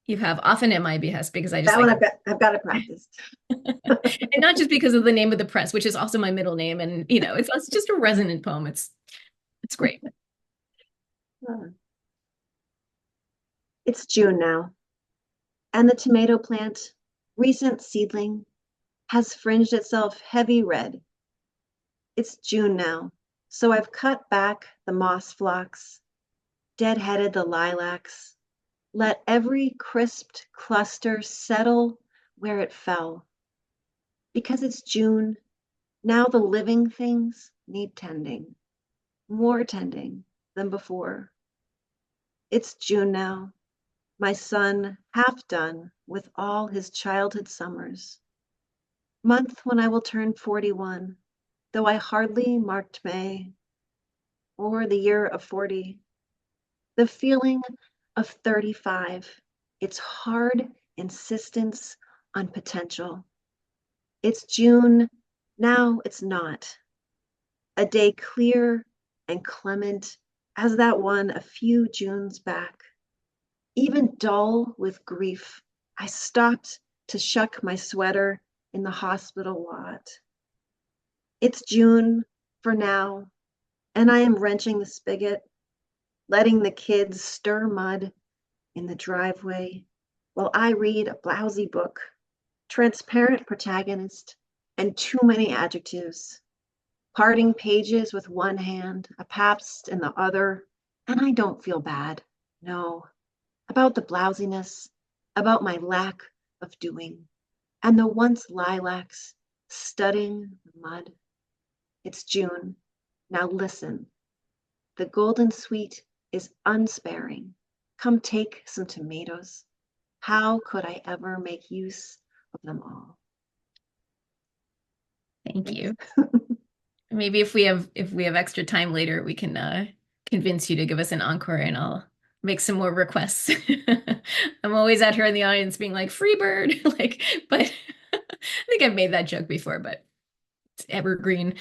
You have often at my behest because I just that one I've got it practiced. And not just because of the name of the press, which is also my middle name, and it's just a resonant poem. It's great. It's June now, and the tomato plant, recent seedling, has fringed itself heavy red. It's June now, so I've cut back the moss phlox, dead-headed the lilacs, let every crisped cluster settle where it fell. Because it's June, now the living things need tending, more tending than before. It's June now, my son half done with all his childhood summers. Month when I will turn 41, though I hardly marked May, or the year of 40. The feeling of 35, its hard insistence on potential. It's June, now it's not. A day clear and clement as that one a few Junes back. Even dull with grief, I stopped to shuck my sweater in the hospital lot. It's June for now, and I am wrenching the spigot, letting the kids stir mud in the driveway while I read a blousy book, transparent protagonist, and too many adjectives. Parting pages with one hand, a Pabst in the other, and I don't feel bad, no, about the blousiness, about my lack of doing, and the once lilacs studding the mud. It's June. Now listen. The golden sweet is unsparing. Come take some tomatoes. How could I ever make use of them all? Thank you. Maybe if we have extra time later, we can convince you to give us an encore and I'll make some more requests. I'm always out here in the audience being like, free bird, like, but I think I've made that joke before, but it's evergreen.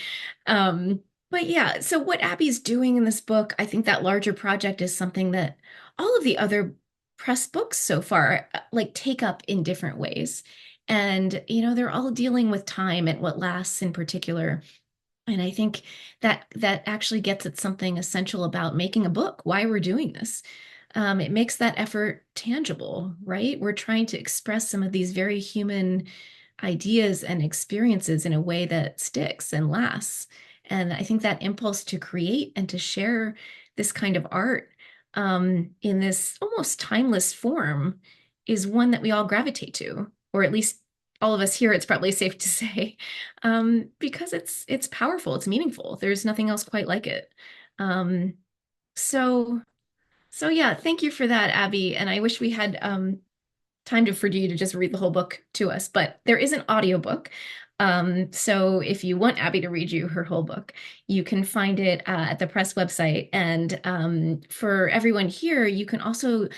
But yeah, so what Abbie's doing in this book, I think that larger project is something that all of the other press books so far like take up in different ways. And, you know, they're all dealing with time and what lasts in particular. And I think that actually gets at something essential about making a book, why we're doing this. It makes that effort tangible, right? We're trying to express some of these very human ideas and experiences in a way that sticks and lasts. And I think that impulse to create and to share this kind of art in this almost timeless form is one that we all gravitate to, or at least all of us here, it's probably safe to say, because it's powerful, it's meaningful. There's nothing else quite like it. So yeah, thank you for that, Abbie. And I wish we had time for you to just read the whole book to us, but there is an audiobook. So if you want Abbie to read you her whole book, you can find it at the press website. And for everyone here, you can also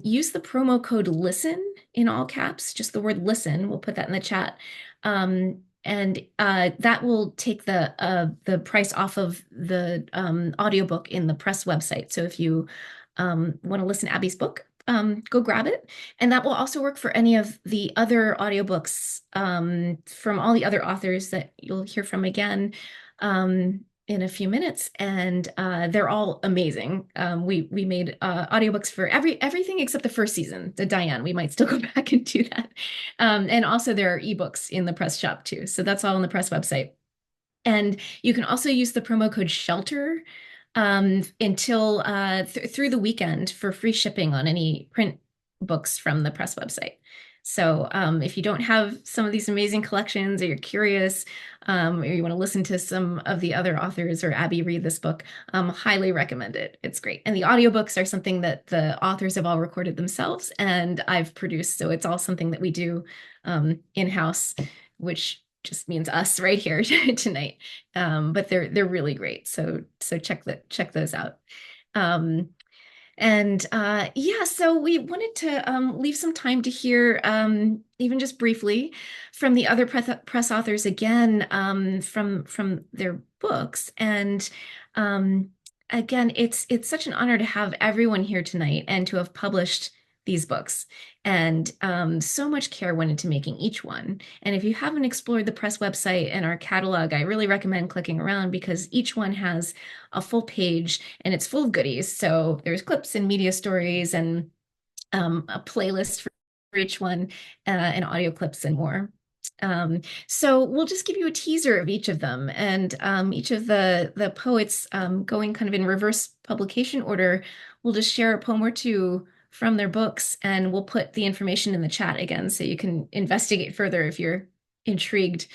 use the promo code LISTEN in all caps, just the word listen. We'll put that in the chat. And that will take the price off of the audiobook in the press website. So if you want to listen to Abbie's book, go grab it. And that will also work for any of the other audiobooks from all the other authors that you'll hear from again in a few minutes. And they're all amazing. We made audiobooks for everything except the first season, the Diane. We might still go back and do that. And also there are ebooks in the press shop too. So that's all on the press website. And you can also use the promo code SHELTER until through the weekend for free shipping on any print books from the press website. So if you don't have some of these amazing collections, or you're curious, or you want to listen to some of the other authors or Abbie read this book, highly recommend it. It's great. And the audiobooks are something that the authors have all recorded themselves and I've produced. So it's all something that we do in-house, which just means us right here tonight. But they're really great. So check those out. Yeah, so we wanted to leave some time to hear, even just briefly, from the other press authors again, from their books. And again, it's such an honor to have everyone here tonight and to have published these books. And so much care went into making each one. And if you haven't explored the press website and our catalog, I really recommend clicking around because each one has a full page and it's full of goodies. So there's clips and media stories and a playlist for each one and audio clips and more. So we'll just give you a teaser of each of them, and each of the poets, going kind of in reverse publication order, will just share a poem or two from their books, and we'll put the information in the chat again so you can investigate further if you're intrigued,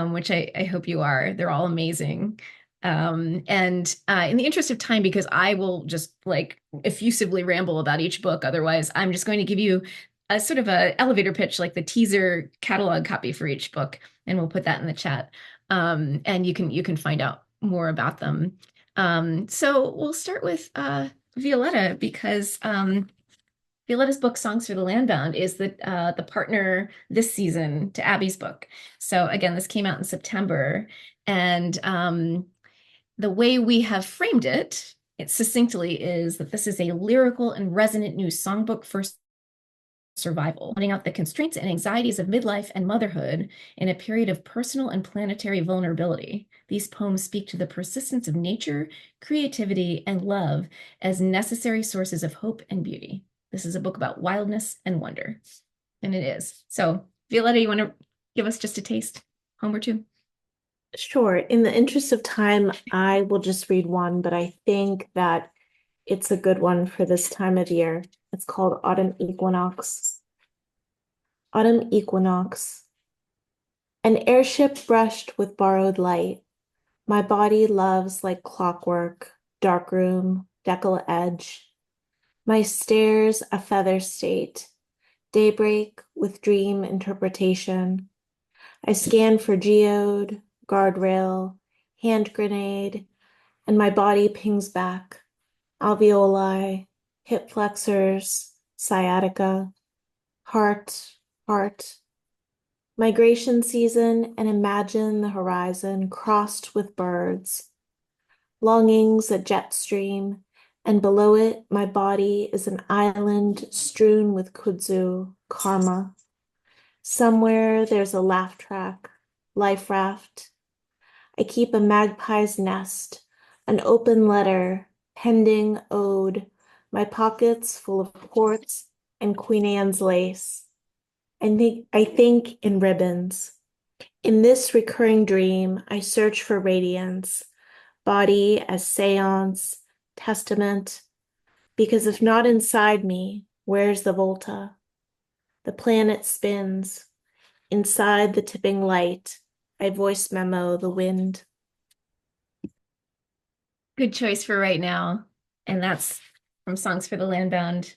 which I hope you are. They're all amazing. And in the interest of time, because I will just like effusively ramble about each book, otherwise, I'm just going to give you a sort of a elevator pitch, like the teaser catalog copy for each book, and we'll put that in the chat. And you can find out more about them. So we'll start with Violeta, because Violeta's book "Songs for the Landbound" is the partner this season to Abbie's book. So again, this came out in September, and the way we have framed it succinctly is that this is a lyrical and resonant new songbook for survival, pointing out the constraints and anxieties of midlife and motherhood in a period of personal and planetary vulnerability. These poems speak to the persistence of nature, creativity, and love as necessary sources of hope and beauty. This is a book about wildness and wonder, and it is. So, Violeta, you want to give us just a taste, poem or two? Sure. In the interest of time, I will just read one, but I think that it's a good one for this time of year. It's called Autumn Equinox. Autumn Equinox. An airship brushed with borrowed light. My body loves like clockwork, darkroom, decal edge. My stairs a feather state. Daybreak with dream interpretation. I scan for geode, guardrail, hand grenade, and my body pings back. Alveoli, hip flexors, sciatica, heart, heart. Migration season, and imagine the horizon crossed with birds. Longings a jet stream, and below it my body is an island strewn with kudzu, karma. Somewhere there's a laugh track, life raft. I keep a magpie's nest, an open letter, pending ode, my pockets full of quartz and Queen Anne's lace. I think in ribbons. In this recurring dream, I search for radiance, body as seance, testament, because if not inside me, where's the Volta? The planet spins. Inside the tipping light, I voice memo the wind. Good choice for right now. And that's from Songs for the Landbound.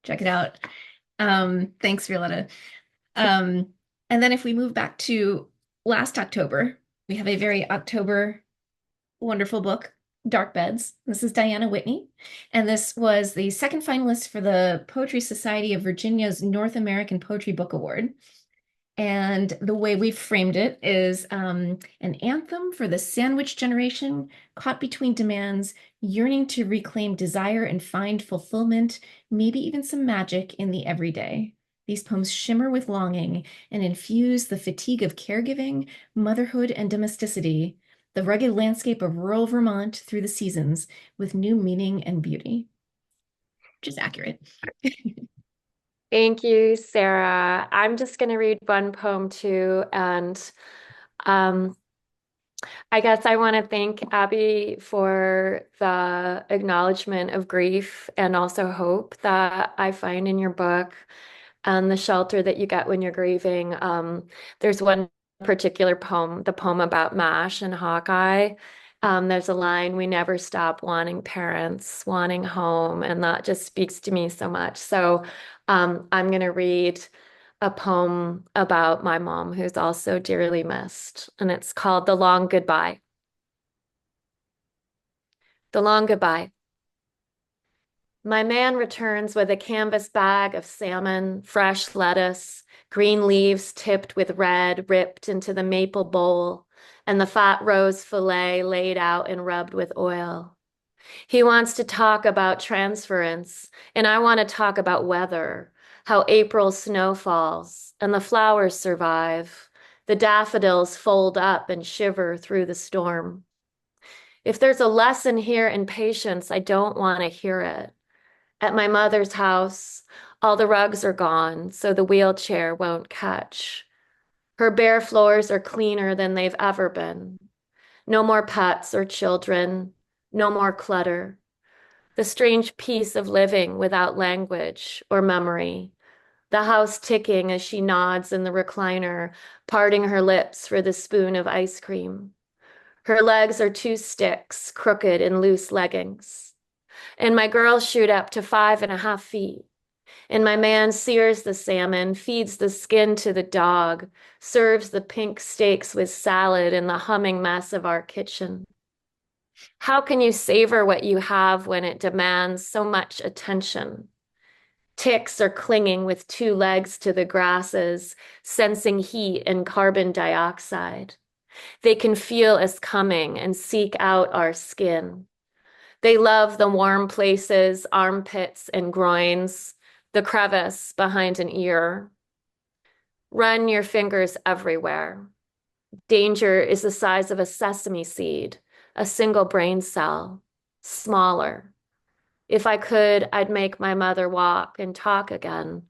Check it out. Thanks, Violeta. And then if we move back to last October, we have a very October wonderful book, Dark Beds. This is Diana Whitney, and this was the second finalist for the Poetry Society of Virginia's North American Poetry Book Award. And the way we framed it is an anthem for the sandwich generation, caught between demands, yearning to reclaim desire and find fulfillment, maybe even some magic in the everyday. These poems shimmer with longing and infuse the fatigue of caregiving, motherhood, and domesticity, the rugged landscape of rural Vermont through the seasons, with new meaning and beauty, which is accurate. Thank you, Sarah. I'm just going to read one poem too. And I guess I want to thank Abbie for the acknowledgement of grief and also hope that I find in your book, and the shelter that you get when you're grieving. There's one particular poem, the poem about MASH and Hawkeye. There's a line, "We never stop wanting parents, wanting home," and that just speaks to me so much. So I'm going to read a poem about my mom, who's also dearly missed, and it's called The Long Goodbye. The Long Goodbye. My man returns with a canvas bag of salmon, fresh lettuce, green leaves tipped with red ripped into the maple bowl, and the fat rose fillet laid out and rubbed with oil. He wants to talk about transference, and I want to talk about weather, how April snow falls, and the flowers survive. The daffodils fold up and shiver through the storm. If there's a lesson here in patience, I don't want to hear it. At my mother's house, all the rugs are gone, so the wheelchair won't catch. Her bare floors are cleaner than they've ever been. No more pets or children, no more clutter. The strange peace of living without language or memory. The house ticking as she nods in the recliner, parting her lips for the spoon of ice cream. Her legs are two sticks, crooked in loose leggings. And my girls shoot up to 5.5 feet. And my man sears the salmon, feeds the skin to the dog, serves the pink steaks with salad in the humming mess of our kitchen. How can you savor what you have when it demands so much attention? Ticks are clinging with two legs to the grasses, sensing heat and carbon dioxide. They can feel us coming and seek out our skin. They love the warm places, armpits and groins, the crevice behind an ear. Run your fingers everywhere. Danger is the size of a sesame seed, a single brain cell, smaller. If I could, I'd make my mother walk and talk again.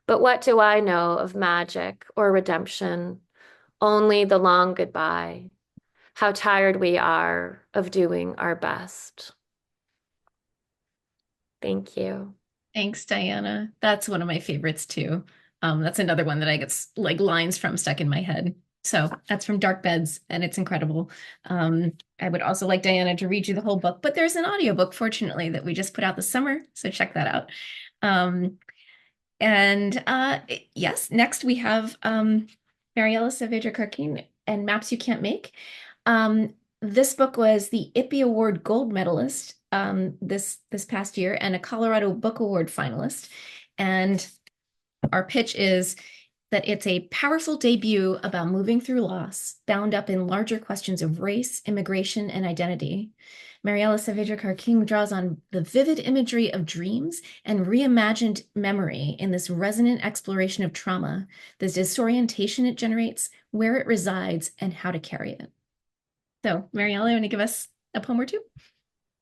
But what do I know of magic or redemption? Only the long goodbye. How tired we are of doing our best. Thank you. Thanks, Diana. That's one of my favorites too. That's another one that I get like lines from stuck in my head. So that's from Dark Beds, and it's incredible. I would also like Diana to read you the whole book, but there's an audiobook, fortunately, that we just put out this summer. So check that out. Yes, next we have Mariella Saavedra Carquin and Maps You Can't Make. This book was the Ippy Award Gold medalist this past year and a Colorado Book Award finalist. And our pitch is that it's a powerful debut about moving through loss, bound up in larger questions of race, immigration, and identity. Mariella Saavedra Carquin draws on the vivid imagery of dreams and reimagined memory in this resonant exploration of trauma, the disorientation it generates, where it resides, and how to carry it. So, Mariella, you want to give us a poem or two?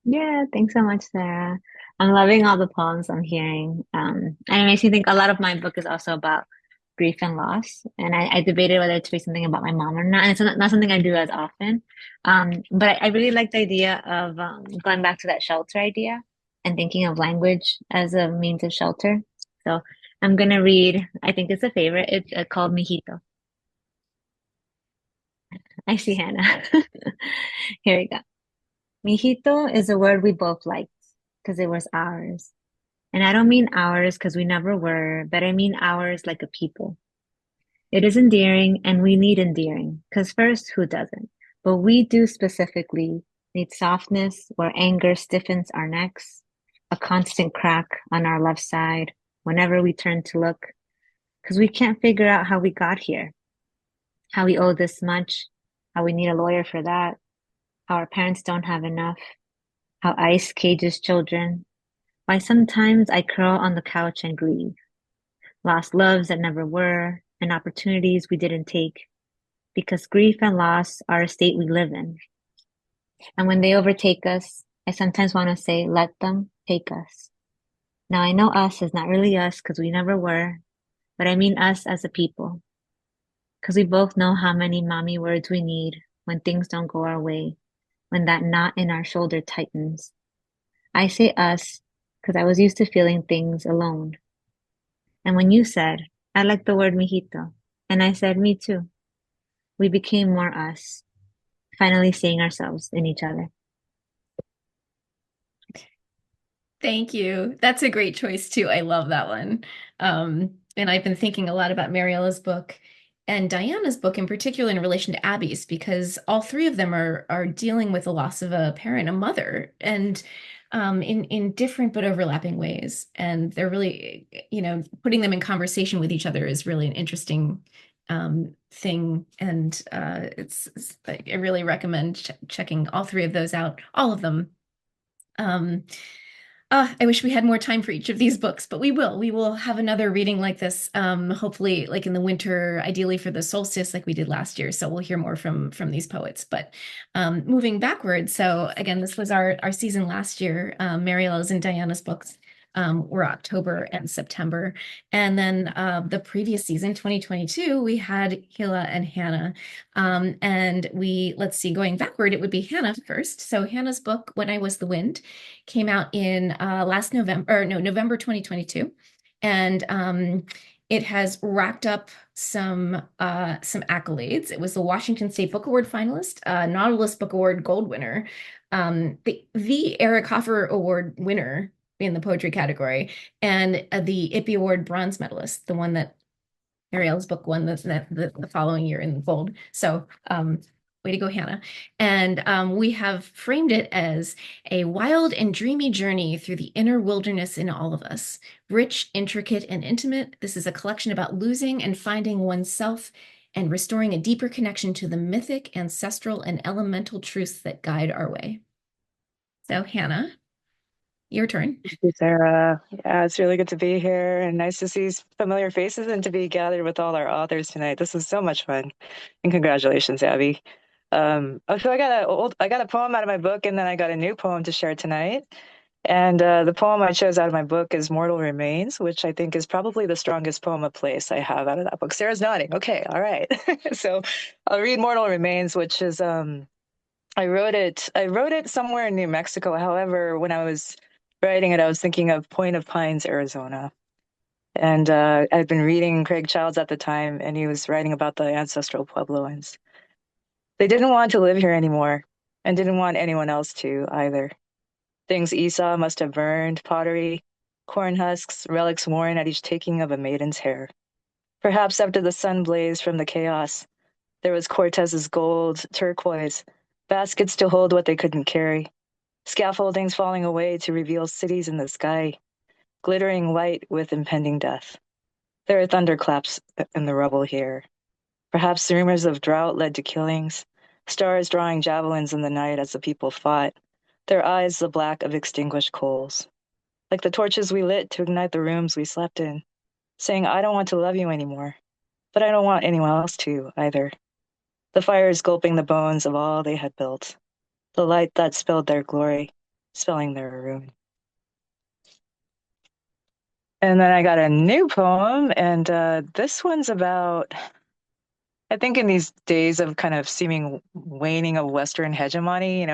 Yeah, thanks so much, Sarah. I'm loving all the poems I'm hearing. And it makes me think a lot of my book is also about grief and loss. And I debated whether to read something about my mom or not. And it's not something I do as often. But I really like the idea of going back to that shelter idea and thinking of language as a means of shelter. So I'm going to read, I think it's a favorite. It's called Mijito. I see Hannah. Here we go. Mijito is a word we both liked because it was ours. And I don't mean ours because we never were, but I mean ours like a people. It is endearing and we need endearing because first, who doesn't? But we do specifically need softness where anger stiffens our necks, a constant crack on our left side whenever we turn to look, because we can't figure out how we got here, how we owe this much, how we need a lawyer for that, how our parents don't have enough, how ICE cages children, why sometimes I curl on the couch and grieve, lost loves that never were, and opportunities we didn't take, because grief and loss are a state we live in. And when they overtake us, I sometimes want to say, let them take us. Now I know us is not really us because we never were, but I mean us as a people, because we both know how many mommy words we need when things don't go our way, when that knot in our shoulder tightens. I say us because I was used to feeling things alone. And when you said, I like the word mijito, and I said, me too, we became more us, finally seeing ourselves in each other. Thank you. That's a great choice too. I love that one. And I've been thinking a lot about Mariella's book and Diana's book in particular in relation to Abbie's, because all three of them are dealing with the loss of a parent, a mother, and in different but overlapping ways. And they're really, putting them in conversation with each other is really an interesting thing. And I really recommend checking all three of those out, all of them. I wish we had more time for each of these books, but we will. We will have another reading like this, hopefully like in the winter, ideally for the solstice like we did last year. So we'll hear more from these poets. But moving backwards, so again, this was our season last year, Mariella's and Diana's books. were October and September. And then the previous season, 2022, we had Hila and Hannah. And let's see, going backward, it would be Hannah first. So Hannah's book, When I Was the Wind, came out in November 2022. And it has racked up some accolades. It was the Washington State Book Award finalist, Nautilus Book Award gold winner, the Eric Hoffer Award winner in the poetry category, and the Ippy Award bronze medalist, the one that Mariella's book won the following year in gold. So way to go, Hannah. And we have framed it as a wild and dreamy journey through the inner wilderness in all of us. Rich, intricate, and intimate, this is a collection about losing and finding oneself and restoring a deeper connection to the mythic, ancestral, and elemental truths that guide our way. So, Hannah, your turn. Thank you, Sarah. Yeah, it's really good to be here and nice to see familiar faces and to be gathered with all our authors tonight. This is so much fun. And congratulations, Abbie. So I got a poem out of my book, and then I got a new poem to share tonight. And the poem I chose out of my book is Mortal Remains, which I think is probably the strongest poem of place I have out of that book. Sarah's nodding. Okay, all right. So I'll read Mortal Remains, which is I wrote it somewhere in New Mexico. However, when I was writing it, I was thinking of Point of Pines, Arizona. And I'd been reading Craig Childs at the time, and he was writing about the ancestral Puebloans. They didn't want to live here anymore, and didn't want anyone else to either. Things Esau must have burned, pottery, corn husks, relics worn at each taking of a maiden's hair. Perhaps after the sun blazed from the chaos, there was Cortez's gold, turquoise, baskets to hold what they couldn't carry, scaffoldings falling away to reveal cities in the sky, glittering white with impending death. There are thunderclaps in the rubble here. Perhaps rumors of drought led to killings, stars drawing javelins in the night as the people fought, their eyes the black of extinguished coals. Like the torches we lit to ignite the rooms we slept in, saying, I don't want to love you anymore, but I don't want anyone else to either. The fires gulping the bones of all they had built, the light that spilled their glory, spelling their ruin. And then I got a new poem, and this one's about, I think in these days of kind of seeming waning of Western hegemony,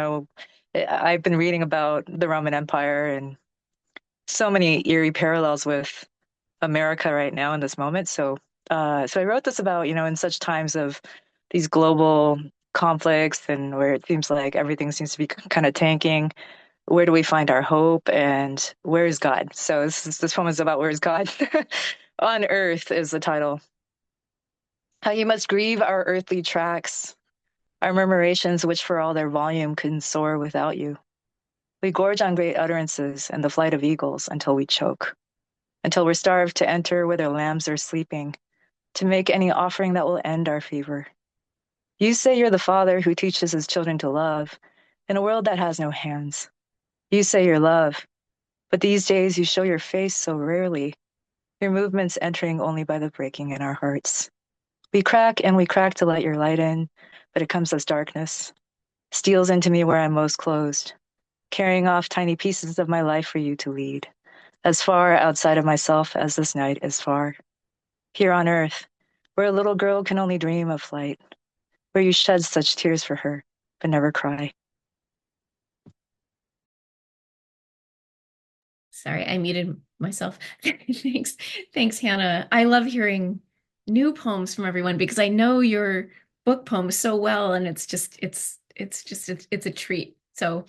I've been reading about the Roman Empire and so many eerie parallels with America right now in this moment. So I wrote this about, in such times of these global conflicts and where it seems like everything seems to be kind of tanking, where do we find our hope and where is God? So this poem is about where is God? On Earth is the title. How you must grieve our earthly tracks, our murmurations which for all their volume couldn't soar without you. We gorge on great utterances and the flight of eagles until we choke, until we're starved to enter where their lambs are sleeping, to make any offering that will end our fever. You say you're the father who teaches his children to love in a world that has no hands. You say you're love, but these days you show your face so rarely, your movements entering only by the breaking in our hearts. We crack and we crack to let your light in, but it comes as darkness, steals into me where I'm most closed, carrying off tiny pieces of my life for you to lead, as far outside of myself as this night is far. Here on Earth, where a little girl can only dream of flight, where you shed such tears for her, but never cry. Sorry, I muted myself. Thanks, Hannah. I love hearing new poems from everyone because I know your book poems so well, and it's a treat. So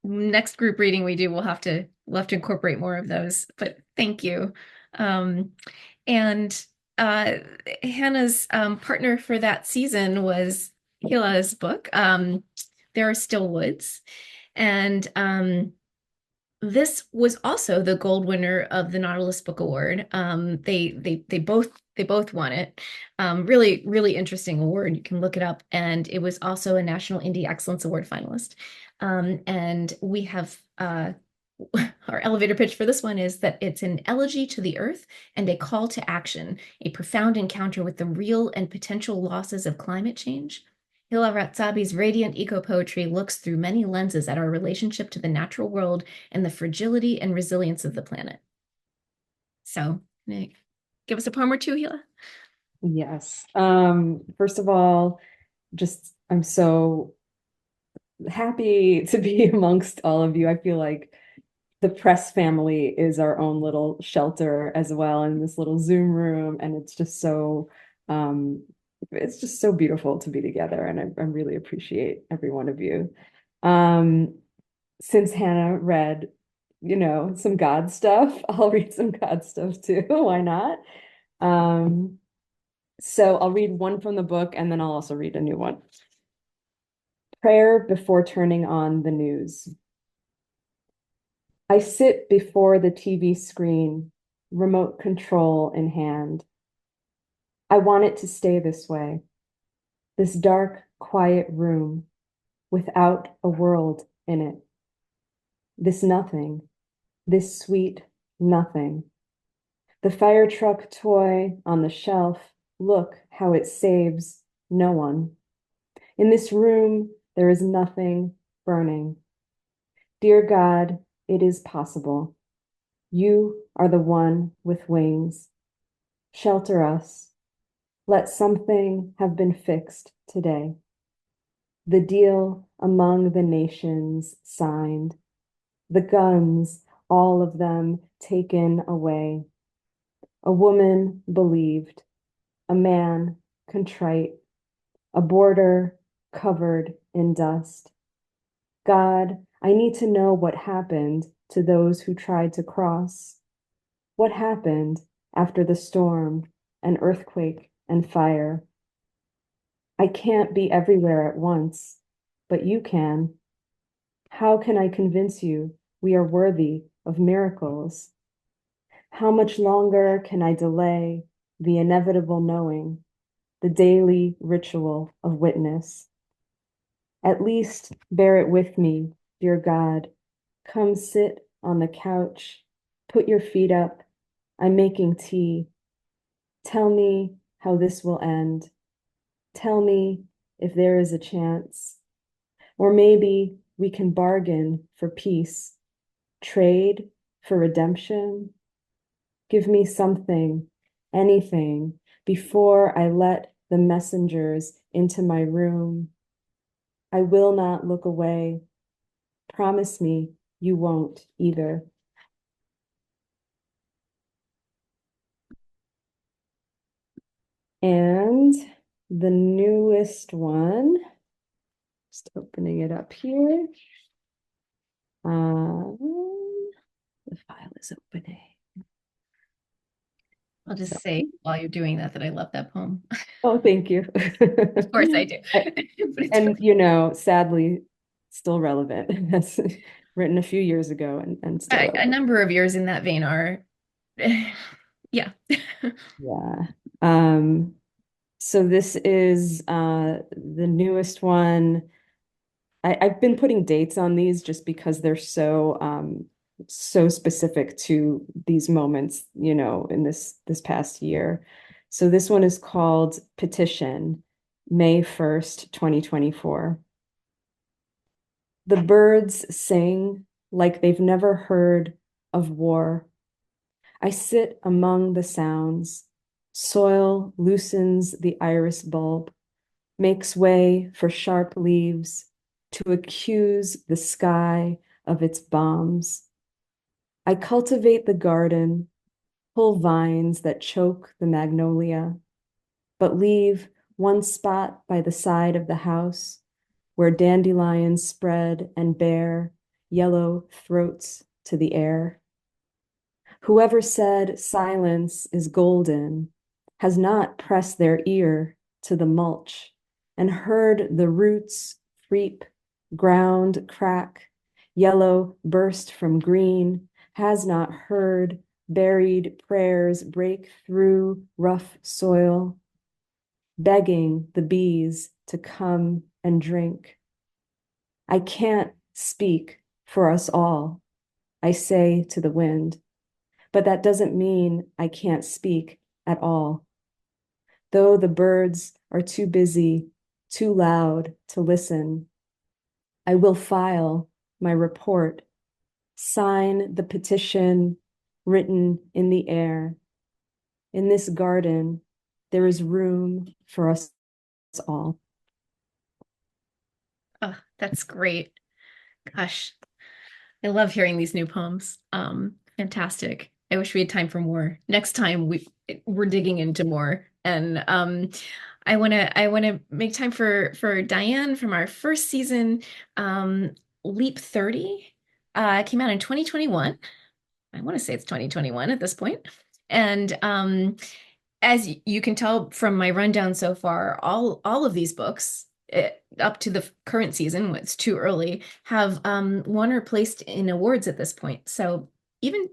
next group reading we do, we'll have to incorporate more of those. But thank you. And Hannah's partner for that season was Hila's book, There Are Still Woods. And this was also the gold winner of the Nautilus Book Award. They both won it. Really, really interesting award. You can look it up. And it was also a National Indie Excellence Award finalist. And we have our elevator pitch for this one is that it's an elegy to the earth and a call to action, a profound encounter with the real and potential losses of climate change, Hila Ratzabi's radiant eco-poetry looks through many lenses at our relationship to the natural world and the fragility and resilience of the planet. So, Nick, give us a poem or two, Hila. Yes. First of all, just I'm so happy to be amongst all of you. I feel like the press family is our own little shelter as well in this little Zoom room, and it's just so beautiful to be together, and I really appreciate every one of you. Since Hannah read, some God stuff, I'll read some God stuff too. Why not? So I'll read one from the book, and then I'll also read a new one. Prayer before turning on the news. I sit before the TV screen, remote control in hand. I want it to stay this way, this dark, quiet room without a world in it. This nothing, this sweet nothing. The fire truck toy on the shelf, look how it saves no one. In this room, there is nothing burning. Dear God, it is possible. You are the one with wings. Shelter us. Let something have been fixed today. The deal among the nations signed. The guns, all of them taken away. A woman believed. A man contrite. A border covered in dust. God, I need to know what happened to those who tried to cross. What happened after the storm and earthquake and fire? I can't be everywhere at once, but you can. How can I convince you we are worthy of miracles? How much longer can I delay the inevitable knowing, the daily ritual of witness? At least bear it with me, dear God. Come sit on the couch, put your feet up. I'm making tea. Tell me how this will end. Tell me if there is a chance. Or maybe we can bargain for peace, trade for redemption. Give me something, anything, before I let the messengers into my room. I will not look away. Promise me you won't either. And the newest one, just opening it up here. The file is opening. I'll just say while you're doing that I love that poem. Oh, thank you. Of course I do. And sadly, still relevant. That's written a few years ago and still a relevant. number of yours in that vein are, yeah. Yeah. So this is the newest one. I've been putting dates on these just because they're so specific to these moments, in this past year. So this one is called Petition, May 1st, 2024. The birds sing like they've never heard of war. I sit among the sounds. Soil loosens the iris bulb, makes way for sharp leaves to accuse the sky of its bombs. I cultivate the garden, pull vines that choke the magnolia, but leave one spot by the side of the house where dandelions spread and bear yellow throats to the air. Whoever said silence is golden has not pressed their ear to the mulch and heard the roots creep, ground crack, yellow burst from green, has not heard buried prayers break through rough soil, begging the bees to come and drink. I can't speak for us all, I say to the wind, but that doesn't mean I can't speak at all. Though the birds are too busy too loud to listen. I will file my report, sign the petition written in the air. In this garden, there is room for us all. Oh, that's great. Gosh, I love hearing these new poems. Fantastic. I wish we had time for more. Next time we're digging into more. And I wanna make time for Diane from our first season. Leap 30 came out in 2021. I want to say it's 2021 at this point. And as you can tell from my rundown so far, all of these books, up to the current season, it's too early, have won or placed in awards at this point. So even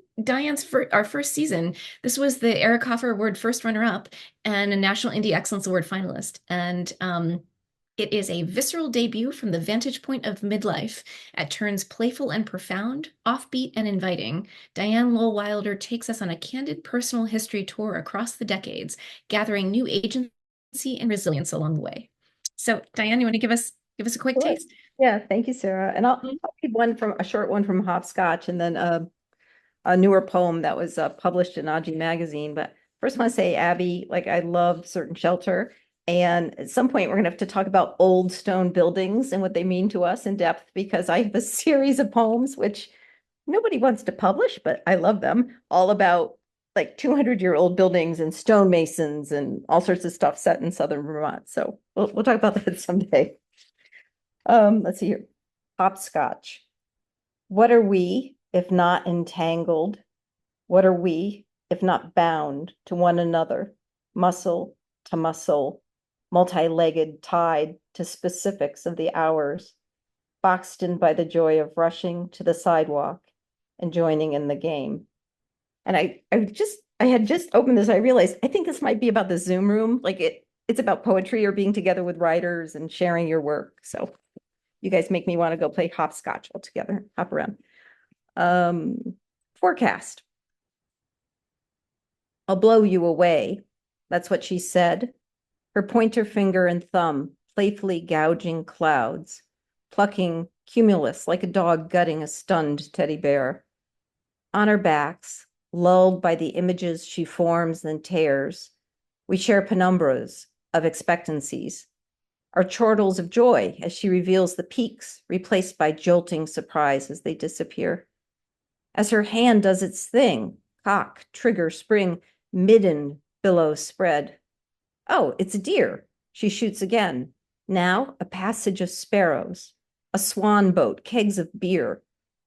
our first season, this was the Eric Hoffer Award first runner-up and a National Indie Excellence Award finalist. And it is a visceral debut from the vantage point of midlife. At turns playful and profound, offbeat and inviting, Diane Lowell Wilder takes us on a candid personal history tour across the decades, gathering new agency and resilience along the way. So, Diane, you want to give us a quick Sure. taste? Yeah, thank you, Sarah. And I'll read a short one from Hopscotch, and then a newer poem that was published in Aji magazine. But first, I want to say, Abbie, like I love Certain Shelter. And at some point, we're going to have to talk about old stone buildings and what they mean to us in depth, because I have a series of poems which nobody wants to publish, but I love them, all about like 200-year-old buildings and stonemasons and all sorts of stuff set in southern Vermont. So we'll talk about that someday. Let's see here. Hopscotch. What are we if not entangled? What are we if not bound to one another, muscle to muscle, multi-legged, tied to specifics of the hours, boxed in by the joy of rushing to the sidewalk and joining in the game? And I had just opened this. I realized I think this might be about the Zoom room. Like it's about poetry or being together with writers and sharing your work. So you guys make me want to go play hopscotch all together, hop around. Forecast. I'll blow you away. That's what she said. Her pointer finger and thumb playfully gouging clouds, plucking cumulus like a dog gutting a stunned teddy bear. On our backs, lulled by the images she forms and tears, we share penumbras of expectancies, our chortles of joy as she reveals the peaks replaced by jolting surprise as they disappear. As her hand does its thing, cock, trigger, spring, midden, billow spread. Oh, it's a deer. She shoots again. Now a passage of sparrows, a swan boat, kegs of beer,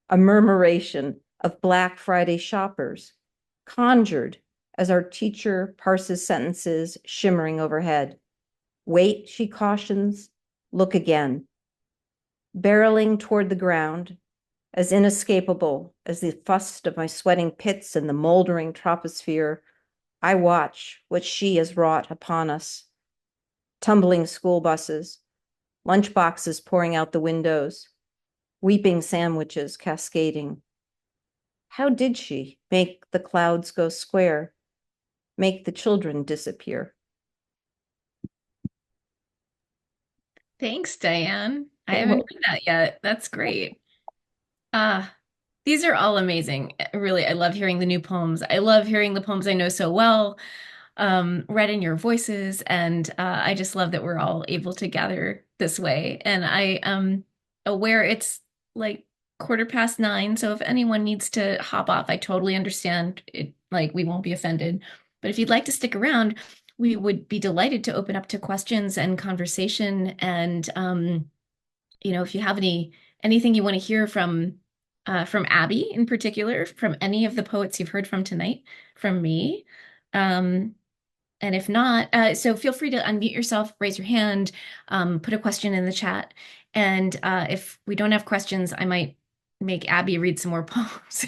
a murmuration of Black Friday shoppers, conjured as our teacher parses sentences shimmering overhead. Wait, she cautions, look again. Barreling toward the ground, as inescapable as the fust of my sweating pits in the moldering troposphere, I watch what she has wrought upon us. Tumbling school buses, lunch boxes pouring out the windows, weeping sandwiches cascading. How did she make the clouds go square, make the children disappear? Thanks, Diane. I You're haven't welcome. read that yet. That's great. These are all amazing. Really, I love hearing the new poems. I love hearing the poems I know so well, read in your voices, and I just love that we're all able to gather this way. And I am aware it's like 9:15, so if anyone needs to hop off, I totally understand it, like we won't be offended. But if you'd like to stick around, we would be delighted to open up to questions and conversation. And if you have anything you want to hear from Abbie in particular, from any of the poets you've heard from tonight, from me. And if not, so feel free to unmute yourself, raise your hand, put a question in the chat. And if we don't have questions, I might make Abbie read some more poems.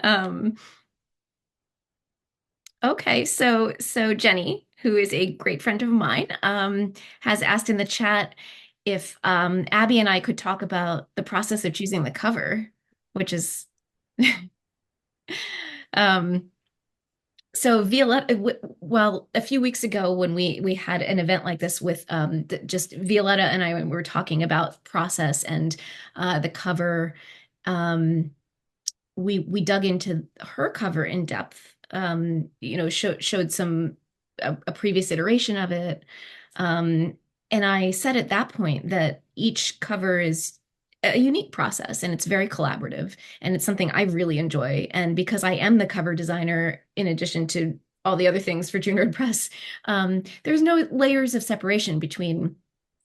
Um, okay, so Jenny, who is a great friend of mine, has asked in the chat if Abbie and I could talk about the process of choosing the cover, which is um, So Violetta, well, a few weeks ago when we had an event like this with just Violetta and I, when we were talking about process and the cover, um, we dug into her cover in depth. Showed some a previous iteration of it, um, and I said at that point that each cover is a unique process and it's very collaborative and it's something I really enjoy. And because I am the cover designer, in addition to all the other things for June Road Press, there's no layers of separation between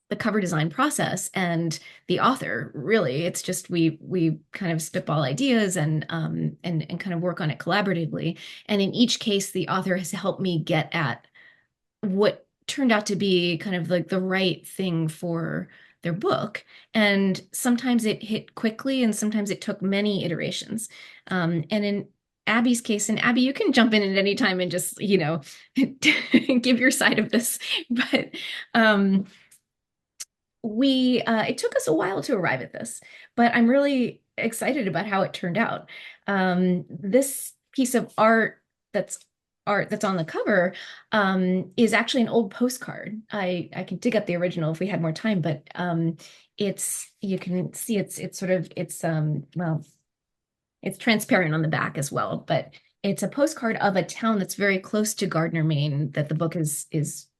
the cover design process and the author. Really, it's just we kind of spitball ideas and kind of work on it collaboratively. And in each case, the author has helped me get at what turned out to be kind of like the right thing for their book. And sometimes it hit quickly, and sometimes it took many iterations. And in Abbie's case, and Abbie, you can jump in at any time and just, give your side of this. But we it took us a while to arrive at this, but I'm really excited about how it turned out. This piece of art that's on the cover is actually an old postcard. I can dig up the original if we had more time, but it's you can see it's sort of well, it's transparent on the back as well, but it's a postcard of a town that's very close to Gardner, Maine, that the book is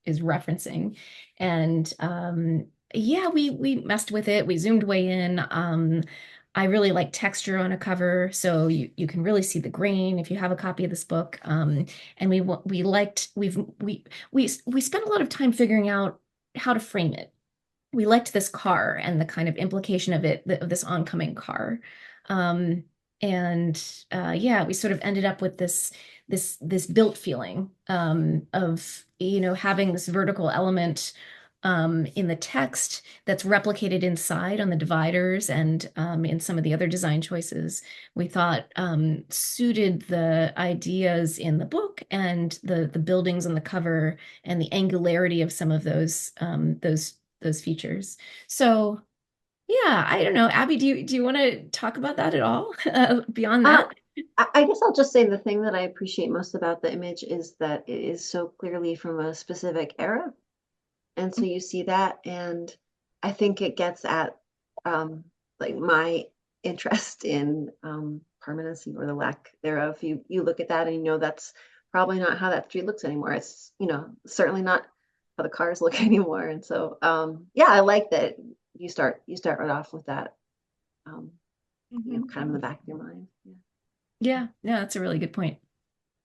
referencing. And yeah, we messed with it. We zoomed way in. I really like texture on a cover, so you can really see the grain if you have a copy of this book. And we liked we spent a lot of time figuring out how to frame it. We liked this car and the kind of implication of it, of this oncoming car. Um, and yeah, we sort of ended up with this built feeling of having this vertical element in the text that's replicated inside on the dividers and in some of the other design choices we thought suited the ideas in the book and the buildings on the cover and the angularity of some of those features. So yeah, I don't know. Abbie, do you want to talk about that at all beyond Uh, that? I guess I'll just say the thing that I appreciate most about the image is that it is so clearly from a specific era. And so you see that, and I think it gets at like my interest in permanency or the lack thereof. You look at that and you know that's probably not how that street looks anymore. It's certainly not how the cars look anymore. And so yeah, I like that you start right off with that kind of in the back of your mind. Yeah. Yeah, yeah, that's a really good point.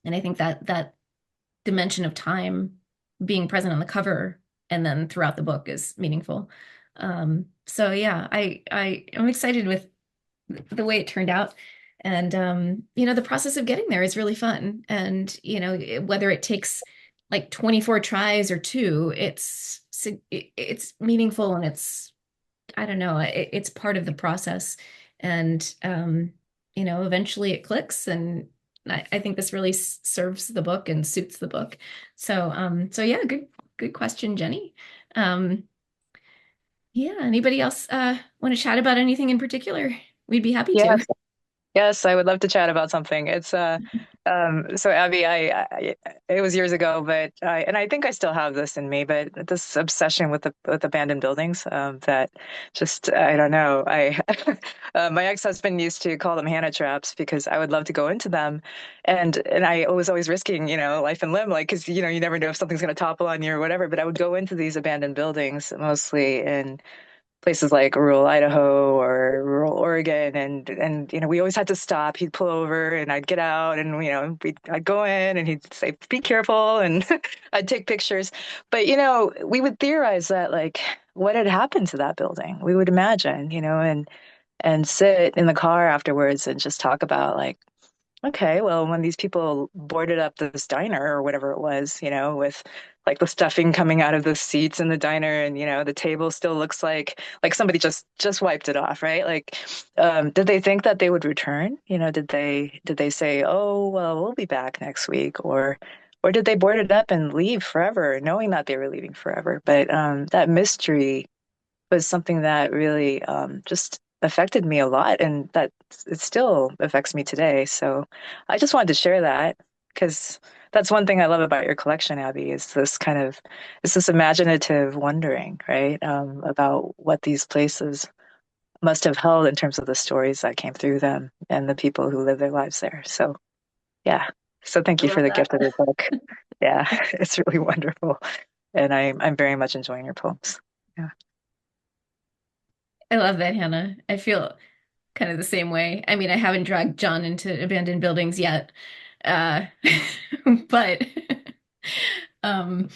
And I think that dimension of time being present on the cover and then throughout the book is meaningful. So yeah, I'm excited with the way it turned out. And the process of getting there is really fun. And whether it takes like 24 tries or two, it's meaningful and it's I don't know, it's part of the process. And eventually it clicks and I think this really serves the book and suits the book. So yeah, good question, Jenny. Um, yeah, anybody else want to chat about anything in particular? We'd be happy to. Yes, yes, I would love to chat about something. It's so Abbie, it was years ago, but I think I still have this in me, but this obsession with abandoned buildings, that just I don't know. I my ex-husband used to call them Hannah traps because I would love to go into them, and I was always risking, life and limb, like because you never know if something's going to topple on you or whatever. But I would go into these abandoned buildings mostly in places like rural Idaho or rural Oregon, and we always had to stop. He'd pull over, and I'd get out, and I'd go in, and he'd say, "Be careful," and I'd take pictures. But we would theorize that like what had happened to that building. We would imagine, and sit in the car afterwards and just talk about like, okay, well, when these people boarded up this diner or whatever it was, with like the stuffing coming out of the seats in the diner, and the table still looks like somebody just wiped it off, right? Like, did they think that they would return? Did they say, oh, well, we'll be back next week, or did they board it up and leave forever, knowing that they were leaving forever? But that mystery was something that really just affected me a lot, and that it still affects me today. So I just wanted to share that because that's one thing I love about your collection, Abbie, is this imaginative wondering, right? About what these places must have held in terms of the stories that came through them and the people who live their lives there. So yeah. So thank I you for love the that. gift of your book. Yeah, it's really wonderful. And I'm very much enjoying your poems. Yeah. I love that, Hannah. I feel kind of the same way. I mean, I haven't dragged John into abandoned buildings yet. Uh, but um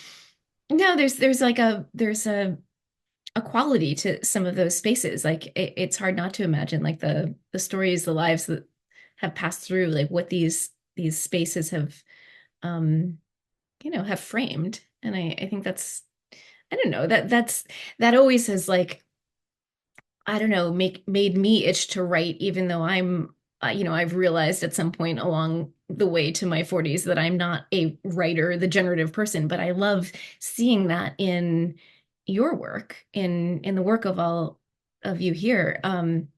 no, there's like a quality to some of those spaces. Like it's hard not to imagine like the stories, the lives that have passed through, like what these spaces have um have framed. And I think that's, I don't know, that always has like, I don't know, made me itch to write, even though I'm, I've realized at some point along the way to my 40s that I'm not a writer, the generative person, but I love seeing that in your work, in the work of all of you here, in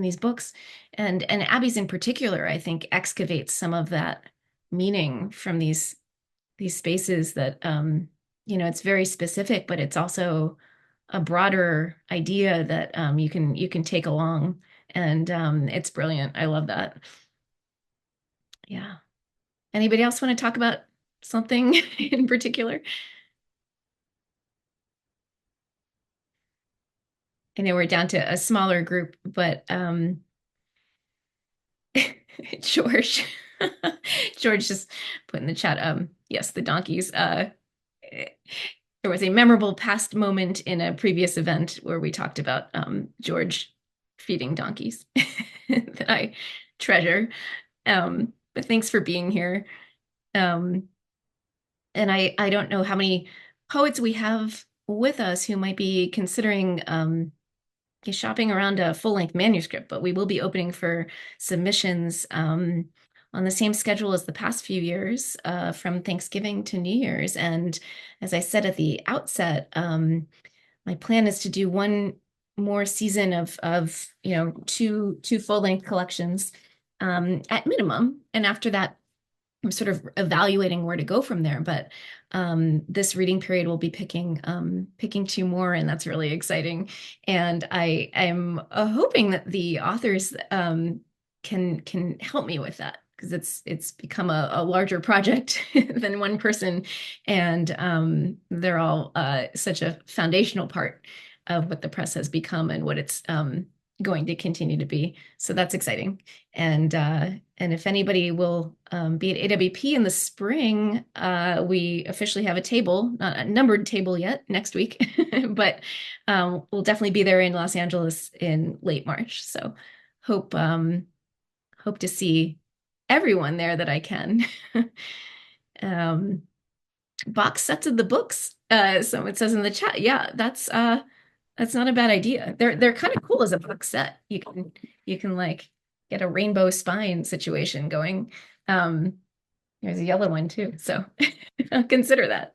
these books, and Abbie's in particular, I think excavates some of that meaning from these spaces that it's very specific, but it's also a broader idea that you can take along, and it's brilliant. I love that. Yeah. Anybody else want to talk about something in particular? I know we're down to a smaller group, but George, George just put in the chat, yes, the donkeys. There was a memorable past moment in a previous event where we talked about George feeding donkeys that I treasure. But thanks for being here. Um, and I don't know how many poets we have with us who might be considering shopping around a full-length manuscript, but we will be opening for submissions on the same schedule as the past few years, from Thanksgiving to New Year's. And as I said at the outset, my plan is to do one more season of two full-length collections at minimum, and after that I'm sort of evaluating where to go from there. But this reading period will be picking two more, and that's really exciting. And I'm hoping that the authors can help me with that, because it's become a larger project than one person, and they're all such a foundational part of what the press has become and what it's going to continue to be. So that's exciting. And if anybody will be at AWP in the spring, we officially have a table, not a numbered table yet, next week, but we'll definitely be there in Los Angeles in late March. So hope to see everyone there that I can. Box sets of the books. So it says in the chat, yeah, that's not a bad idea. They're kind of cool as a box set. You can like get a rainbow spine situation going. There's a yellow one too, so I'll consider that.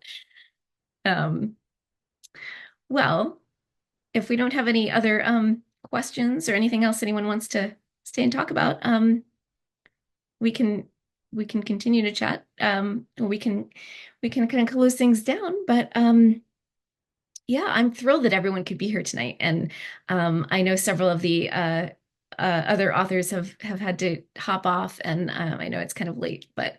Well, if we don't have any other questions or anything else anyone wants to stay and talk about, we can continue to chat. Or we can kind of close things down. But yeah, I'm thrilled that everyone could be here tonight, and I know several of the other authors have had to hop off, and I know it's kind of late, but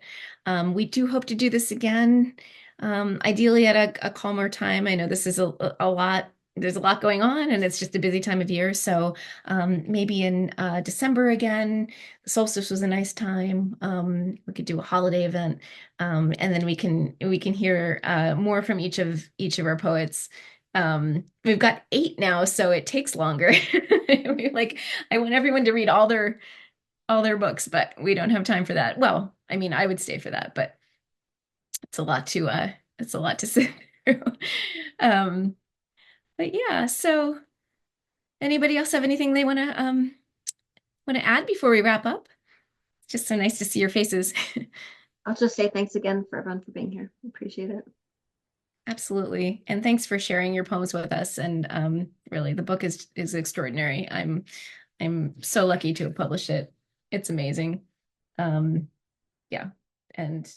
we do hope to do this again, ideally at a calmer time. I know this is a lot. There's a lot going on, and it's just a busy time of year. So maybe in December again. The solstice was a nice time. We could do a holiday event, and then we can hear more from each of our poets. We've got 8 now, so it takes longer. Like, I want everyone to read all their books, but we don't have time for that. Well, I mean, I would stay for that, but it's a lot to sit through. But yeah, so anybody else have anything they want to add before we wrap up? It's just so nice to see your faces. I'll just say thanks again for everyone for being here. Appreciate it. Absolutely. And thanks for sharing your poems with us. And really, the book is extraordinary. I'm so lucky to have published it. It's amazing. Yeah. And